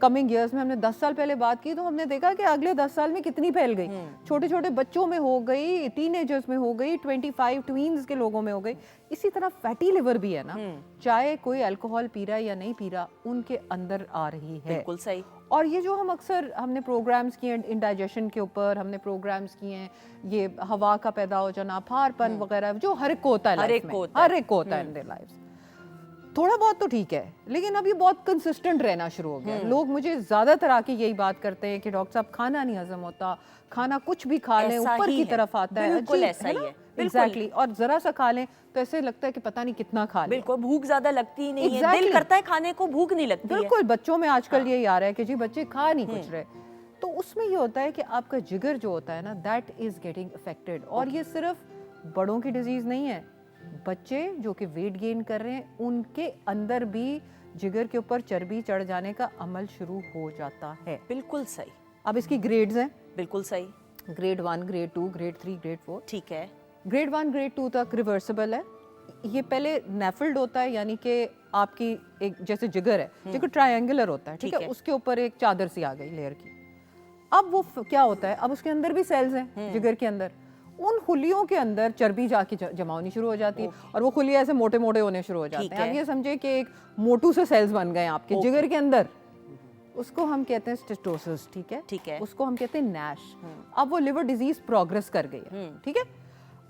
Coming years میں. ہم نے 10 سال پہلے بات کی تو ہم نے دیکھا کہ اگلے 10 سال میں کتنی پھیل گئی, چھوٹے چھوٹے بچوں میں ہو گئی, ٹین ایجرز میں ہو گئی, 25 ٹوینز کے لوگوں میں ہو گئی. اسی طرح فیٹی لیور بھی ہے نا, چاہے کوئی الکوہول پی رہا ہے یا نہیں پی رہا, ان کے اندر آ رہی ہے. بالکل صحیح. اور یہ جو ہم نے پروگرامز کیے ہیں انڈائجیشن کے اوپر, ہم نے پروگرامز کیے ہیں یہ ہوا کا پیدا ہو جانا, پھار پن وغیرہ, جو ہر ایک کو ہوتا ہے, ہر ایک کو ہوتا ہے ان دیئر لائفز. تھوڑا بہت تو ٹھیک ہے, لیکن اب یہ بہت کنسسٹنٹ رہنا شروع ہو گیا. لوگ مجھے زیادہ طرح کی یہی بات کرتے ہیں کہ ڈاکٹر صاحب کھانا نہیں ہضم ہوتا, کھانا کچھ بھی کھا لیں اوپر کی طرف آتا ہے. بالکل ایسا ہی ہے. ایگزیکٹلی. اور ذرا سا کھا لیں تو ایسے لگتا ہے کہ پتہ نہیں کتنا کھا لیں. بالکل بھوک زیادہ لگتی ہی نہیں ہے, دل کرتا ہے کھانے کو, بھوک نہیں لگتی ہے. بالکل. بچوں میں آج کل یہی آ رہا ہے کہ جی بچے کھا نہیں کچھ رہے, تو اس میں یہ ہوتا ہے کہ آپ کا جگر جو ہوتا ہے نا, دیٹ از گیٹنگ افیکٹڈ. اور یہ صرف بڑوں کی ڈیزیز نہیں ہے, بچے جو کہ ویٹ گین کر رہے ہیں ان کے اندر بھی جگر کے اوپر چربی چڑھ جانے کا عمل شروع ہو جاتا ہے. بالکل صحیح. اب اس کی گریڈز ہیں. بالکل صحیح. Grade 1, grade 2, grade 3, grade 4. ٹھیک ہے. گریڈ 1, گریڈ 2 تک ریورسیبل ہے. یہ پہلے نیفلڈ ہوتا ہے, یعنی کہ آپ کی ایک جیسے جگر ہے, جگر ٹرائنگولر ہوتا ہے, ٹھیک ہے, اس کے اوپر ایک چادر سی آ گئی لیئر کی. اب وہ کیا ہوتا ہے, اب اس کے اندر بھی سیلز ہیں جگر کے اندر, ان خلیوں کے اندر چربی جا کے جمع ہونی شروع ہو جاتی ہے, اور وہ خلیے ایسے موٹے موٹے ہونے شروع ہو جاتے ہیں. اب یہ سمجھے کہ ایک موٹو سے سیلز بن گئے آپ کے جگر کے اندر, اس کو ہم کہتے ہیں سٹیٹوسس. ٹھیک ہے, ٹھیک ہے. اس کو ہم کہتے ہیں نیش. اب وہ لیور ڈیزیز پروگرس کر گئی ہے, ٹھیک ہے.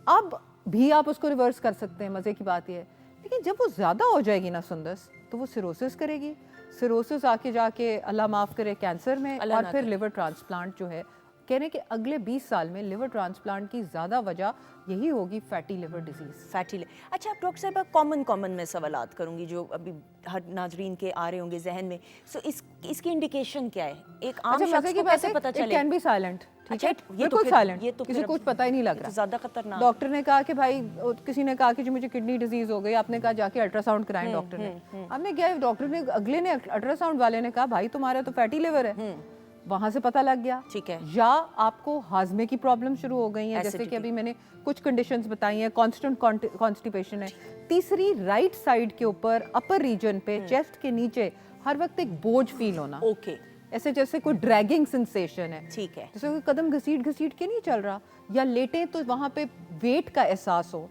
اب بھی آپ اس کو ریورس کر سکتے ہیں, مزے کی بات یہ ہے. لیکن جب وہ زیادہ ہو جائے گی نا سندس, تو وہ سیروسس کرے گی. سیروسس آ کے جا کے اللہ معاف کرے کینسر میں, اور پھر لیور ٹرانسپلانٹ جو ہے, کہہ رہے ہیں کہ اگلے 20 سال میں لیور ٹرانسپلانٹ کی زیادہ وجہ یہی ہوگی fatty liver disease. Fatty liver. اچھا ڈاکٹر صاحبہ, کامن میں سوالات کروں گی جو ابھی ہر ناظرین کے آ رہے ہوں گے ذہن میں. سو اس کی انڈیکیشن کیا ہے, ایک عام شخص کو کیسے پتہ چلے؟ It can be silent. ٹھیک ہے, بالکل سائلنٹ, یہ تو کسی کو کچھ پتہ ہی نہیں لگ رہا. زیادہ خطرناک. ڈاکٹر نے کہا کہ بھائی, کسی نے کہا کہ جو مجھے کڈنی ڈیزیز ہو گئی, آپ نے کہا جا کے الٹرا ساؤنڈ کرائیں. ڈاکٹر نے, ہم نے کیا, ڈاکٹر نے اگلے نے الٹرا ساؤنڈ والے نے کہا بھائی تمہارا تو فیٹی لیور ہے. وہاں سے پتہ لگ گیا. ٹھیک ہے. یا آپ کو ہاضمے کی پرابلم شروع ہو گئی ہیں, جیسے کہ ابھی میں نے کچھ کنڈیشنز بتائی ہیں, کانسٹنٹ کانسٹیپیشن ہے. تیسری, رائٹ سائڈ کے اوپر اپر ریجن پہ چیسٹ کے نیچے ہر وقت ایک بوجھ فیل ہونا. اوکے. ایسے جیسے کوئی ڈریگنگ سینسیشن ہے. ٹھیک ہے. جیسے کوئی قدم گھسیٹ کے نہیں چل رہا, یا لیٹیں تو وہاں پہ ویٹ کا احساس ہو,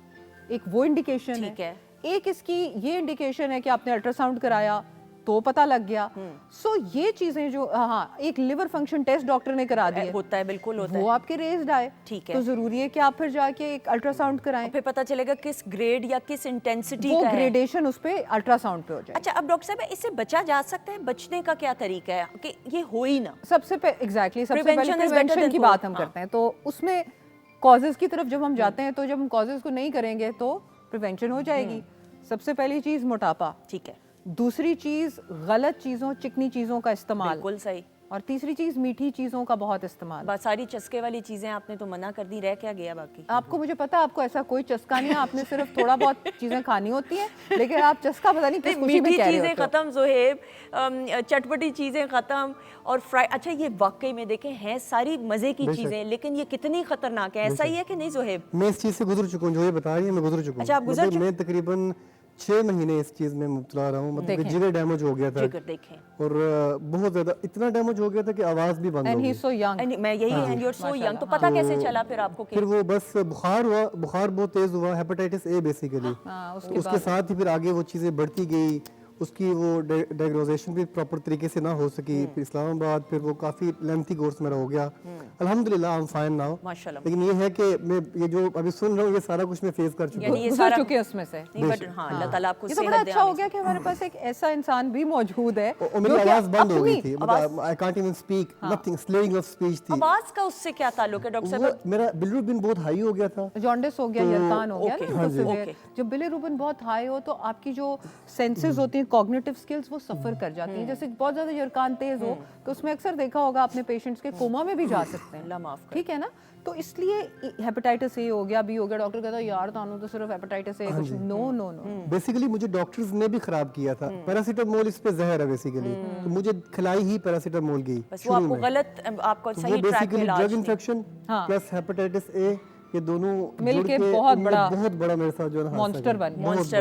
ایک وہ انڈیکیشن ہے. ٹھیک ہے. ایک اس کی یہ انڈیکیشن ہے کہ آپ نے الٹرا ساؤنڈ کرایا تو پتہ لگ گیا. سو یہ چیزیں جو, ہاں, ایک لیور فنکشن ٹیسٹ ڈاکٹر نے کرا دیا, ہوتا ہے, بالکل ہوتا ہے, وہ آپ کے ریزڈ آئے. ٹھیک ہے. تو ضروری ہے کہ آپ پھر جا کے ایک الٹرا ساؤنڈ کرائیں, پھر پتہ چلے گا کس گریڈ یا کس انٹینسٹی وہ کا ہے. گریڈیشن اس پہ الٹرا ساؤنڈ پہ ہو جائے. اچھا, اب ڈاکٹر صاحب اس سے بچا جا سکتا ہے, بچنے کا کیا طریقہ ہے کہ یہ ہو ہی نہ؟ سب سے ایگزیکٹلی سب سے پہلے پریونشن کی بات ہم کرتے ہیں, تو اس میں کازز کی طرف جب ہم جاتے ہیں, تو جب ہم کازز کو نہیں کریں گے تو پریونشن ہو جائے گی. سب سے پہلی چیز موٹاپا. ٹھیک ہے. دوسری چیز غلط چیزوں, چکنی چیزوں کا استعمال. بالکل صحیح. اور تیسری چیز میٹھی چیزوں کا بہت استعمال. بس ساری چسکے والی چیزیں آپ نے تو منع کر دی, رہ کیا گیا باقی؟ آپ کو, مجھے پتا آپ کو ایسا کوئی چسکا نہیں ہے, آپ نے صرف تھوڑا بہت چیزیں کھانی ہوتی ہیں, لیکن آپ چسکا پتہ نہیں کس خوشی میں کہہ رہے ہوتے ہو. چیزیں ختم زہیب, چٹپٹی چیزیں ختم, اور فرائی. اچھا, یہ واقعی میں دیکھیں ہیں ساری مزے کی چیزیں, لیکن یہ کتنی خطرناک ہے, ایسا ہی ہے کہ نہیں زہیب؟ میں اس چیز سے گزر چکا ہوں, جو یہ بتا رہی ہیں میں گزر چکا ہوں. اچھا, آپ گزر چکے؟ میں تقریباً 6 مہینے اس چیز میں مبتلا رہا ہوں. مطلب جگر ڈیمیج ہو گیا تھا, جگر دیکھیں, اور بہت زیادہ اتنا ڈیمیج ہو گیا تھا کہ آواز بھی بند ہو گئی. میں یہی, and you are so young, تو پتہ کیسے چلا پھر آپ کو؟ پھر وہ بس بخار ہوا, بخار بہت تیز ہوا, ہیپاٹائٹس اے بیسیکلی. اس کے ساتھ ہی پھر آگے وہ چیزیں بڑھتی گئی, اس کی وہ ڈائگنوزیشن بھی پراپر طریقے سے نہ ہو سکی. پھر اسلام آباد, پھر وہ کافی لیمتھی کورس میرا ہو گیا. الحمدللہ آئی ایم فائن ناؤ. لیکن یہ ہے کہ میں یہ جو ابھی سن رہا ہوں, یہ سارا کچھ میں فیس کر چکا ہوں, گزر چکے اس میں سے. ہاں, اللہ تعالیٰ آپ کو یہ تو بڑا اچھا ہو گیا کہ ہمارے پاس ایک ایسا انسان بھی موجود ہے. اور میری آواز بند ہو گئی تھی, I can't even speak, nothing, slurring of speech تھی. آواز کا اس سے کیا تعلق ہے ڈاکٹر صاحب؟ میرا بلیروبن بہت ہائی ہو گیا تھا, جانڈس ہو گیا, یرقان ہو گیا. جب بلیروبن بہت ہائی ہو تو آپ کی جو سینسز ہوتی ہیں, کوگنیٹو اسکلز, وہ سفر کر جاتی ہیں. جیسے بہت زیادہ یرقان تیز ہو تو اس میں اکثر دیکھا ہوگا آپ نے پیشنٹس کے کوما میں بھی جا سکتے ہیں. اللہ معاف کرے. ٹھیک ہے نا, تو اس لیے ہیپیٹائٹس اے ہو گیا, بی ہو گیا, ڈاکٹر کہتا ہے یار تانوں تو صرف ہیپیٹائٹس اے کچھ. نو نو نو, بیسیکلی مجھے ڈاکٹرز نے بھی خراب کیا تھا. پیراسیٹامول اس پہ زہر ہے بیسیکلی, تو مجھے کھلائی ہی پیراسیٹامول گئی. بس وہ آپ کو غلط, آپ کو صحیح ٹریک پہ علاج ڈرگ انفیکشن پلس ہیپیٹائٹس اے یہ دونوں مل جڑ کے بہت بڑا میرے ساتھ جو ہے نا مانسٹر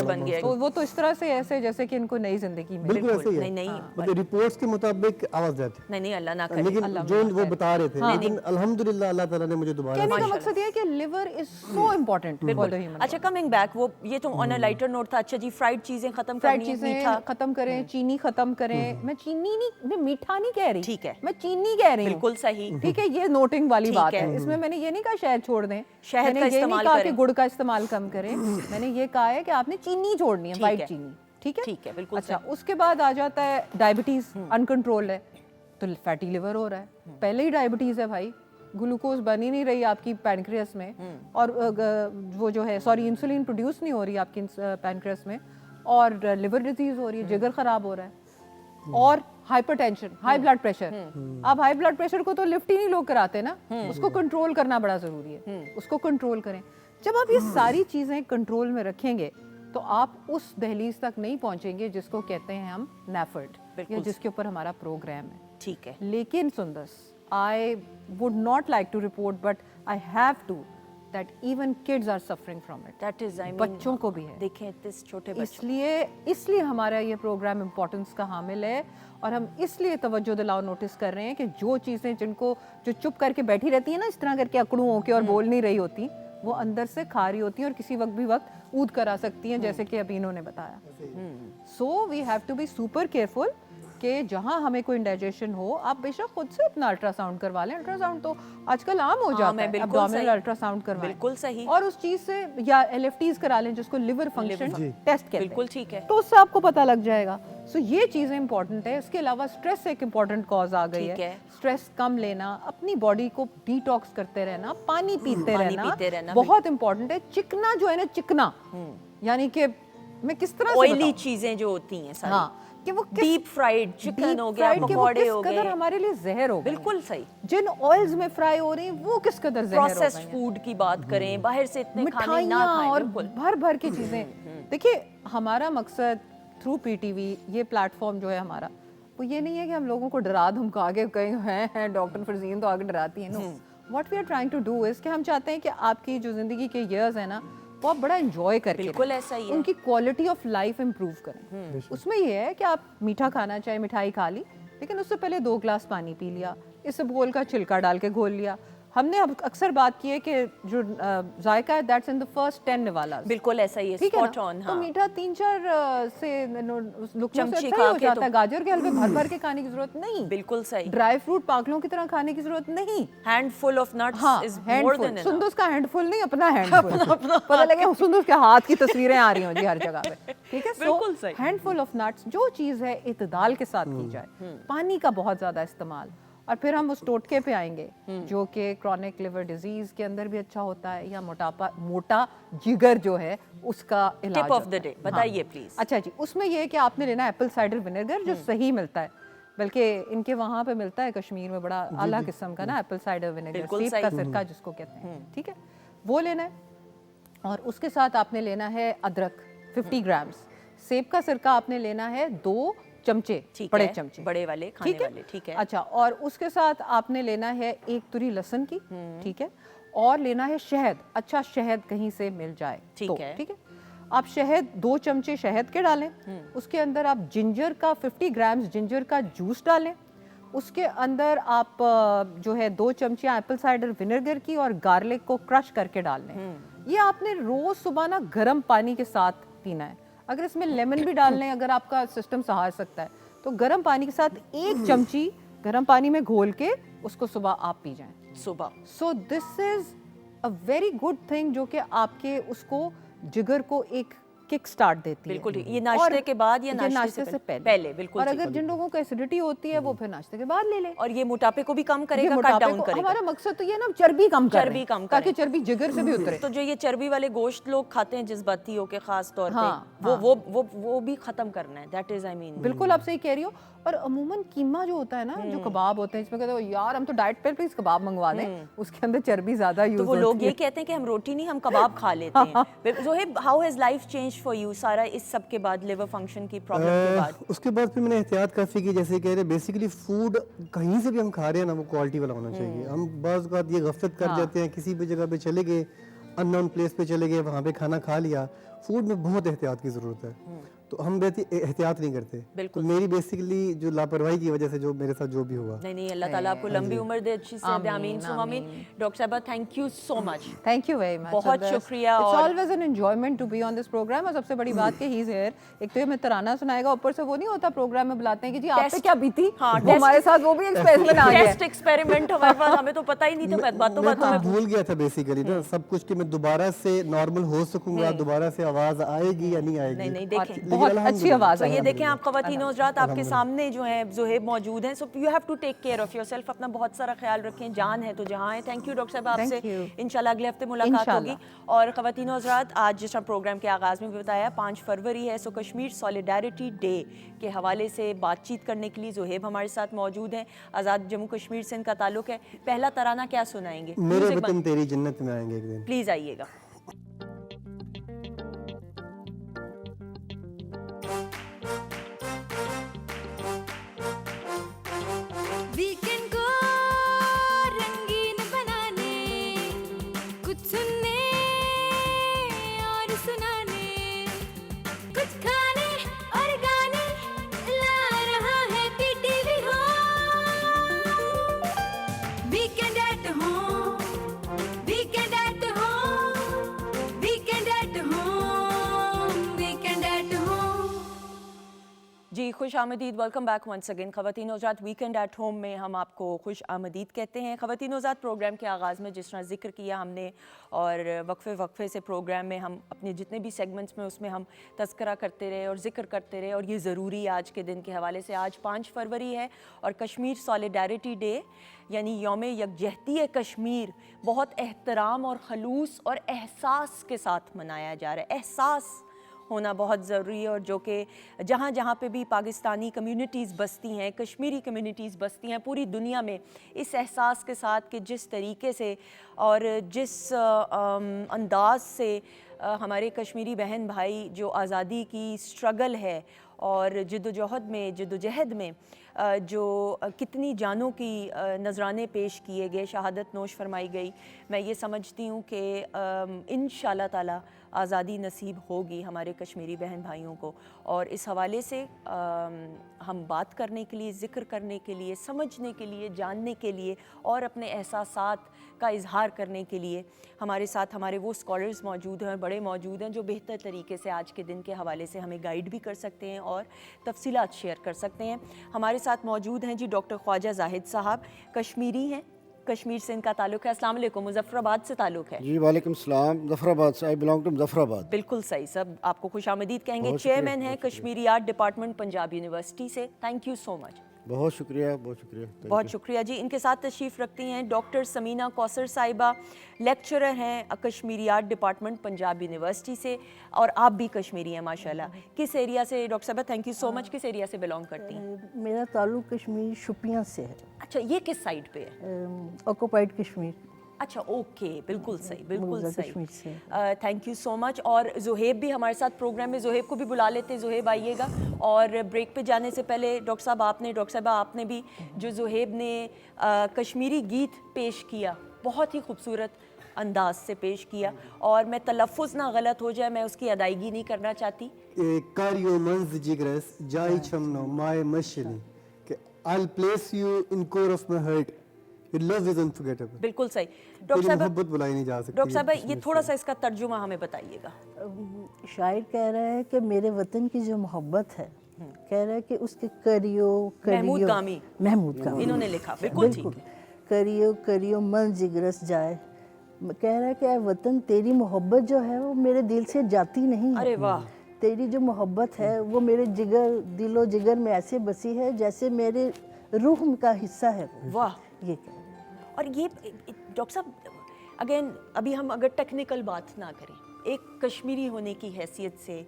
بن گیا. تو وہ تو اس طرح سے ایسے جیسے کہ ان کو نئی زندگی میں بالکل ایسے ہی ہے. نہیں مطلب رپورٹس کے مطابق آواز دیتے نہیں اللہ نہ کرے, لیکن جو وہ بتا رہے تھے, لیکن الحمدللہ اللہ تعالیٰ نے مجھے دوبارہ. کہنے کا مقصد یہ ہے کہ liver is so important for the human. اچھا کمنگ بیک, وہ یہ تو آن اے لائٹر نوٹ تھا. اچھا جی, فرائیڈ چیزیں ختم فرائیڈ کرنی ہے, چیزیں میٹھا ختم کریں, چینی ختم کریں. میں چینی نہیں, میں میٹھا نہیں کہہ رہی, ٹھیک ہے, میں چینی کہہ رہی ہوں. بالکل صحیح, ٹھیک ہے, یہ نوٹنگ والی بات ہے. اس میں نے یہ نہیں کہا شہد چھوڑ دیں, شہد کا استعمال کہا کہ گڑ کا استعمال کم کریں. میں نے یہ کہا ہے کہ آپ نے چینی چھوڑنی ہے, وائٹ چینی. ٹھیک ہے, ٹھیک ہے, بالکل. اچھا, اس کے بعد آ جاتا ہے ڈائبٹیز, انکنٹرول ہے تو فیٹی لیور ہو رہا ہے. پہلے ہی ڈائبٹیز ہے بھائی, گلوکوز بن ہی نہیں رہی آپ کی پینکریاس میں, اور وہ جو ہے انسولین پروڈیوس نہیں ہو رہی آپ کی پینکریاس میں, اور لیور ڈیزیز ہو رہی ہے, جگر خراب ہو رہا ہے, اور hypertension, high blood pressure. اب ہائی بلڈ پریشر کو تو لفٹ ہی نہیں لوگ کراتے نا, اس کو کنٹرول کرنا بڑا ضروری ہے, اس کو کنٹرول کریں. جب آپ یہ ساری چیزیں کنٹرول میں رکھیں گے تو آپ اس دہلیز تک نہیں پہنچیں گے جس کو کہتے ہیں ہم نیفرڈ, یا جس کے اوپر ہمارا پروگرام ہے. ٹھیک ہے, لیکن سندس, I would not like to report, but I have to, that even kids are suffering from it. that is, I mean, بچوں کو بھی ہے. دیکھیں اس چھوٹے بچوں, اس لیے ہمارا یہ پروگرام امپورٹنس کا حامل ہے, اور ہم اس لیے توجہ دلاؤ نوٹس کر رہے ہیں کہ جو چیزیں جو چپ کر کے بیٹھی رہتی ہیں نا, اس طرح کر کے اکڑوں ہو کے اور بول نہیں رہی ہوتی, وہ اندر سے کھا رہی ہوتی ہیں اور کسی وقت بھی اود کرا سکتی ہیں, جیسے کہ ابھی انہوں نے بتایا. So we have to be super careful کہ جہاں ہمیں کوئی انڈائجیشن ہو, آپ بے شک خود سے اپنا الٹرا ساؤنڈ کروا لیں. الٹرا ساؤنڈ تو آج کل عام ہو جاتا ہے, ابڈومینل الٹرا ساؤنڈ کروائیں, بالکل صحیح, اور اس چیز سے, یا LFTs کرا لیں جس کو لیور فنکشن ٹیسٹ کہتے ہیں, بالکل ٹھیک ہے, تو اس سے آپ کو پتہ لگ جائے گا. سو یہ چیزیں امپورٹنٹ ہے. اس کے علاوہ اسٹریس ایک امپورٹنٹ کاز آ گئی ہے. اسٹریس کم لینا, اپنی باڈی کو ڈی ٹاکس کرتے رہنا, پانی پیتے رہنا بہت امپورٹنٹ ہے. چکنا جو ہے نا, چکنا یعنی کہ میں کس طرح سے آئلی چیزیں جو ہوتی ہیں ساری, کہ وہ ڈیپ فرائیڈ چکن ہو گیا, پکوڑے ہو گئے, ہمارے لیے زہر ہو گئے. بالکل صحیح. جن آئلز میں فرائی ہو رہی ہیں وہ کس قدر زہر ہو گئے. پروسیسڈ فوڈ کی بات کریں, باہر سے اتنے کھانے نہ کھائیں, اور بھر بھر کی چیزیں. دیکھیے, ہمارا مقصد تھرو PTV, یہ پلیٹ فارم جو ہے ہمارا, وہ یہ نہیں ہے کہ ہم لوگوں کو ڈرا دھمکا کے کہیں ہیں ڈاکٹر فرزین تو آگے ڈراتی ہیں. No, what we are trying to do is کہ ہم چاہتے ہیں کہ آپ کی جو زندگی کے ایئرز ہیں نا, وہ آپ بڑا انجوائے کر کے, بالکل ایسا ہی ہے, ان کی کوالٹی آف لائف امپروو کریں. اس میں یہ ہے کہ آپ میٹھا کھانا چاہے, مٹھائی کھا لی, لیکن اس سے پہلے 2 گلاس پانی پی لیا, اس سے بول کا چھلکا ڈال کے گھول لیا. ہم نے اب اکثر بات کی ہے کہ جو ذائقہ ہے دیٹس ان دی فرسٹ 10 نوالاز. بالکل ایسا ہی ہے, اسپاٹ آن. تو میٹھا 3-4 سے لقموں سے اچھا ہو جاتا ہے. گاجر کے حلوے بھر بھر کے کھانے کی ضرورت نہیں, بالکل صحیح. ڈرائی فروٹ پاگلوں کی طرح کھانے کی ضرورت نہیں. ہینڈ فل آف نٹس از مور دین انف. سندس کا ہینڈ فل نہیں, اپنا ہینڈ فل. پتہ لگے سندس کے ہاتھ کی تصویریں آ رہی ہوں جی ہر جگہ پہ. ٹھیک ہے, بالکل صحیح. ہینڈ فل آف نٹس, جو چیز ہے اعتدال کے ساتھ کی جائے. پانی کا بہت زیادہ استعمال. اور پھر ہم اس ٹوٹکے پہ آئیں گے جو کہ کرونک لیور ڈیزیز کے اندر بھی اچھا ہوتا ہے, یا موٹا جگر جو ہے اس کا علاج. ٹپ آف دی ڈے بتائیے پلیز. اچھا جی, اس میں یہ ہے کہ آپ نے لینا ایپل سائڈر ونیگر, جو صحیح ملتا ہے, بلکہ ان کے وہاں پہ ملتا ہے کشمیر میں بڑا اعلیٰ قسم کا نا ایپل سائڈر ونیگر, سیب کا سرکہ جس کو کہتے ہیں. ٹھیک ہے, وہ لینا ہے. اور اس کے ساتھ آپ نے لینا ہے ادرک 50 گرامز. سیب کا سرکہ آپ نے لینا ہے 2 چمچے, بڑے چمچے, بڑے والے کھانے والے. ٹھیک ہے. اچھا, اور اس کے ساتھ آپ نے لینا ہے 1 تری لہسن کی. ٹھیک ہے, اور لینا ہے شہد. اچھا شہد کہیں سے مل جائے. ٹھیک ہے. ٹھیک ہے, آپ شہد 2 چمچے شہد کے ڈالیں. اس کے اندر آپ جنجر کا 50 گرامز جنجر کا جوس ڈالیں. اس کے اندر آپ جو ہے 2 چمچیاں ایپل سائڈر ونیگر کی اور گارلک کو کرش کر کے ڈال لیں. یہ آپ نے روز صبح نا گرم پانی کے ساتھ پینا ہے. اگر اس میں لیمن بھی ڈال لیں, اگر آپ کا سسٹم سہار سکتا ہے, تو گرم پانی کے ساتھ 1 چمچی گرم پانی میں گھول کے اس کو صبح آپ پی جائیں صبح. سو دس از اے ویری گڈ تھنگ جو کہ آپ کے اس کو جگر کو ایک کک سٹارٹ دیتی ہے. بالکل, یہ ناشتے کے بعد یا ناشتے سے پہلے. بالکل. اور اگر جن لوگوں کو ایسیڈیٹی ہوتی ہے وہ پھر ناشتے کے بعد لے لیں. اور یہ موٹاپے کو بھی کم کرے گا, کٹ ڈاؤن کرے گا. ہمارا مقصد تو یہ نا چربی کم چربی کم تاکہ چربی جگر سے بھی اترے. تو جو یہ چربی والے گوشت لوگ کھاتے ہیں جذباتی ہو کے خاص طور پہ, وہ بھی ختم کرنا ہے. دیٹ از, آئی مین, بالکل آپ صحیح کہہ رہی ہو. اور عموماً قیمہ جو ہوتا ہے نا, جو کباب ہوتے ہیں اس میں کہتے ہیں یار ہم تو ڈائٹ پہ پلیز کباب منگوا دیں, اس کے اندر چربی زیادہ یوز تو ہوتی ہے. وہ لوگ یہ کہتے ہیں کہ ہم روٹی نہیں ہم کباب کھا لیتے ہیں. Zohaib, how has life change for you سارا اس سب کے بعد, لیور فنکشن کی پرابلم کے بعد؟ اس کے بعد پھر میں نے احتیاط کافی کی, جیسے کہہ رہے بیسیکلی فوڈ کہیں سے بھی ہم کھا رہے ہیں نا وہ کوالٹی والا ہونا چاہیے. ہم بعض اوقات یہ غفلت کر جاتے ہیں, کسی بھی جگہ پہ چلے گئے, ان نون پلیس پہ چلے گئے, وہاں پہ کھانا کھا لیا. فوڈ میں بہت احتیاط کی ضرورت ہے, تو ہم احتیاط نہیں کرتے. بالکل. تو میری بیسیکلی جو لاپرواہی کی وجہ سے جو میرے ساتھ جو بھی ہوا. نہیں اللہ تعالیٰ آپ کو لمبی عمر دے, اچھی صحت. آمین ثم آمین. ڈاکٹر صاحبہ thank you so much. Thank you very much, بہت شکریہ. It's always an enjoyment to be on this programme. اور سب سے بڑی بات کہ ہی از ہیئر. ایک تو یہ میں ترانہ سنائے گا, اوپر سے وہ نہیں ہوتا پروگرام میں بلاتے ہیں کہ جی آپ پہ کیا بیتی, ہمارے ساتھ وہ بھی ایکسپیریمنٹ آ گیا. ٹیسٹ ایکسپیریمنٹ ہمارے پاس, ہمیں تو پتہ ہی نہیں تھا, باتوں باتوں میں بھول گیا تھا بیسیکلی نا سب کچھ کہ میں دوبارہ سے نارمل ہو سکوں گا, دوبارہ سے آواز آئے گی یا نہیں آئے گی. نہیں دیکھیں بہت اچھی آواز تو یہ دیکھیں آپ خواتین و حضرات, آپ کے سامنے جو ہیں زہیب موجود ہیں. So you have to take care of yourself, اپنا بہت سارا خیال رکھیں, جان ہے تو جہاں ہے. تھینک یو ڈاکٹر صاحب, آپ سے انشاءاللہ اگلے ہفتے ملاقات ہوگی. اور خواتین و حضرات, آج جس پروگرام کے آغاز میں بھی بتایا 5 فروری ہے, سو کشمیر سالیڈیرٹی ڈے کے حوالے سے بات چیت کرنے کے لیے زہیب ہمارے ساتھ موجود ہیں. آزاد جموں کشمیر سے ان کا تعلق ہے. پہلا ترانہ کیا سنائیں گے؟ میرے وطن تیری جنت میں آئیں گے ایک دن. پلیز آئیے گا. ویکینڈ کو رنگین بنانے, کچھ سننے اور سنانے, کچھ کھانے اور گانے لا رہا ہے P T V home. Weekend at home, weekend at home, weekend at home, weekend at home. جی خوش آمدید, ویلکم بیک ونس اگین. خواتین و حضرات, ویکینڈ ایٹ ہوم میں ہم آپ کو خوش آمدید کہتے ہیں. خواتین و حضرات, پروگرام کے آغاز میں جس طرح ذکر کیا ہم نے, اور وقفے سے پروگرام میں ہم اپنے جتنے بھی سیگمنٹس میں اس میں ہم تذکرہ کرتے رہے اور ذکر کرتے رہے, اور یہ ضروری آج کے دن کے حوالے سے. آج 5 فروری ہے اور کشمیر سالیڈیرٹی ڈے یعنی یوم یکجہتی کشمیر بہت احترام اور خلوص اور احساس کے ساتھ منایا جا رہا ہے. احساس ہونا بہت ضروری ہے, اور جو کہ جہاں جہاں پہ بھی پاکستانی کمیونٹیز بستی ہیں, کشمیری کمیونٹیز بستی ہیں پوری دنیا میں, اس احساس کے ساتھ کہ جس طریقے سے اور جس انداز سے ہمارے کشمیری بہن بھائی جو آزادی کی سٹرگل ہے اور جدوجہد میں جو کتنی جانوں کی نذرانے پیش کیے گئے, شہادت نوش فرمائی گئی, میں یہ سمجھتی ہوں کہ انشاءاللہ تعالی آزادی نصیب ہوگی ہمارے کشمیری بہن بھائیوں کو. اور اس حوالے سے ہم بات کرنے کے لیے, ذکر کرنے کے لیے, سمجھنے کے لیے, جاننے کے لیے اور اپنے احساسات کا اظہار کرنے کے لیے ہمارے ساتھ ہمارے وہ اسکالرز موجود ہیں اور بڑے موجود ہیں جو بہتر طریقے سے آج کے دن کے حوالے سے ہمیں گائیڈ بھی کر سکتے ہیں اور تفصیلات شیئر کر سکتے ہیں. ہمارے ساتھ موجود ہیں جی ڈاکٹر خواجہ زاہد صاحب, کشمیری ہیں, کشمیر سے ان کا تعلق ہے. السلام علیکم. مظفر آباد سے تعلق ہے. جی وعلیکم السلام. مظفر آباد سے, آئی بلانگ ٹو مظفر آباد. بالکل صحیح, سب آپ کو خوش آمدید کہیں گے. چیئرمین ہیں Kashmiri art department Punjab university سے. تھینک یو سو مچ. بہت شکریہ, بہت شکریہ. بہت شکریہ جی. ان کے ساتھ تشریف رکھتی ہیں ڈاکٹر سمینہ کوثر صاحبہ, لیکچرر ہیں Kashmiri art department Punjab university سے, اور آپ بھی کشمیری ہیں ماشاءاللہ. کس ایریا سے ڈاکٹر صاحبہ؟ تھینک یو سو مچ. کس ایریا سے بلانگ کرتی ہیں؟ میرا تعلق کشمیر شوپیاں سے ہے. اچھا, یہ کس سائڈ پہ ہے؟ آکوپائڈ کشمیر. اچھا اوکے, بالکل صحیح, بالکل کشمیر سے. صحیح. تھینک یو سو مچ. اور زہیب بھی ہمارے ساتھ پروگرام میں, زہیب کو بھی بلا لیتے ہیں. زہیب آئیے گا. اور بریک پہ جانے سے پہلے ڈاکٹر صاحبہ آپ نے بھی جو زہیب نے کشمیری گیت پیش کیا, بہت ہی خوبصورت انداز سے پیش کیا, اور میں تلفظ نہ غلط ہو جائے, میں اس کی ادائیگی نہیں کرنا چاہتی. کاریو منز جگرس جائی چھمنو مائے مشلی کہ I'll place you in core of my heart. Your love is unforgettable. بالکل صحیح. ڈاکٹر صاحبہ, محبت بلائی نہیں جا سکتی. ڈاکٹر صاحبہ یہ تھوڑا سا اس کا ترجمہ ہمیں بتائیے گا. شاعر کہہ رہا ہے کہ میرے وطن کی جو محبت ہے, کہہ رہا ہے کہ اس کے کریو محمود گامی انہوں نے لکھا. بالکل ٹھیک ہے. کریو من جگرس جائے, کہہ رہا ہے کہ اے وطن تیری محبت جو ہے وہ میرے دل سے جاتی نہیں ہے. ارے واہ. تیری جو محبت ہے وہ میرے جگر, دل و جگر میں ایسے بسی ہے جیسے میرے روح کا حصہ ہے. واہ. یہ کہہ رہا ہے. اور یہ ڈاکٹر صاحب اگین, ابھی ہم اگر ٹیکنیکل بات نہ کریں, ایک کشمیری ہونے کی حیثیت سے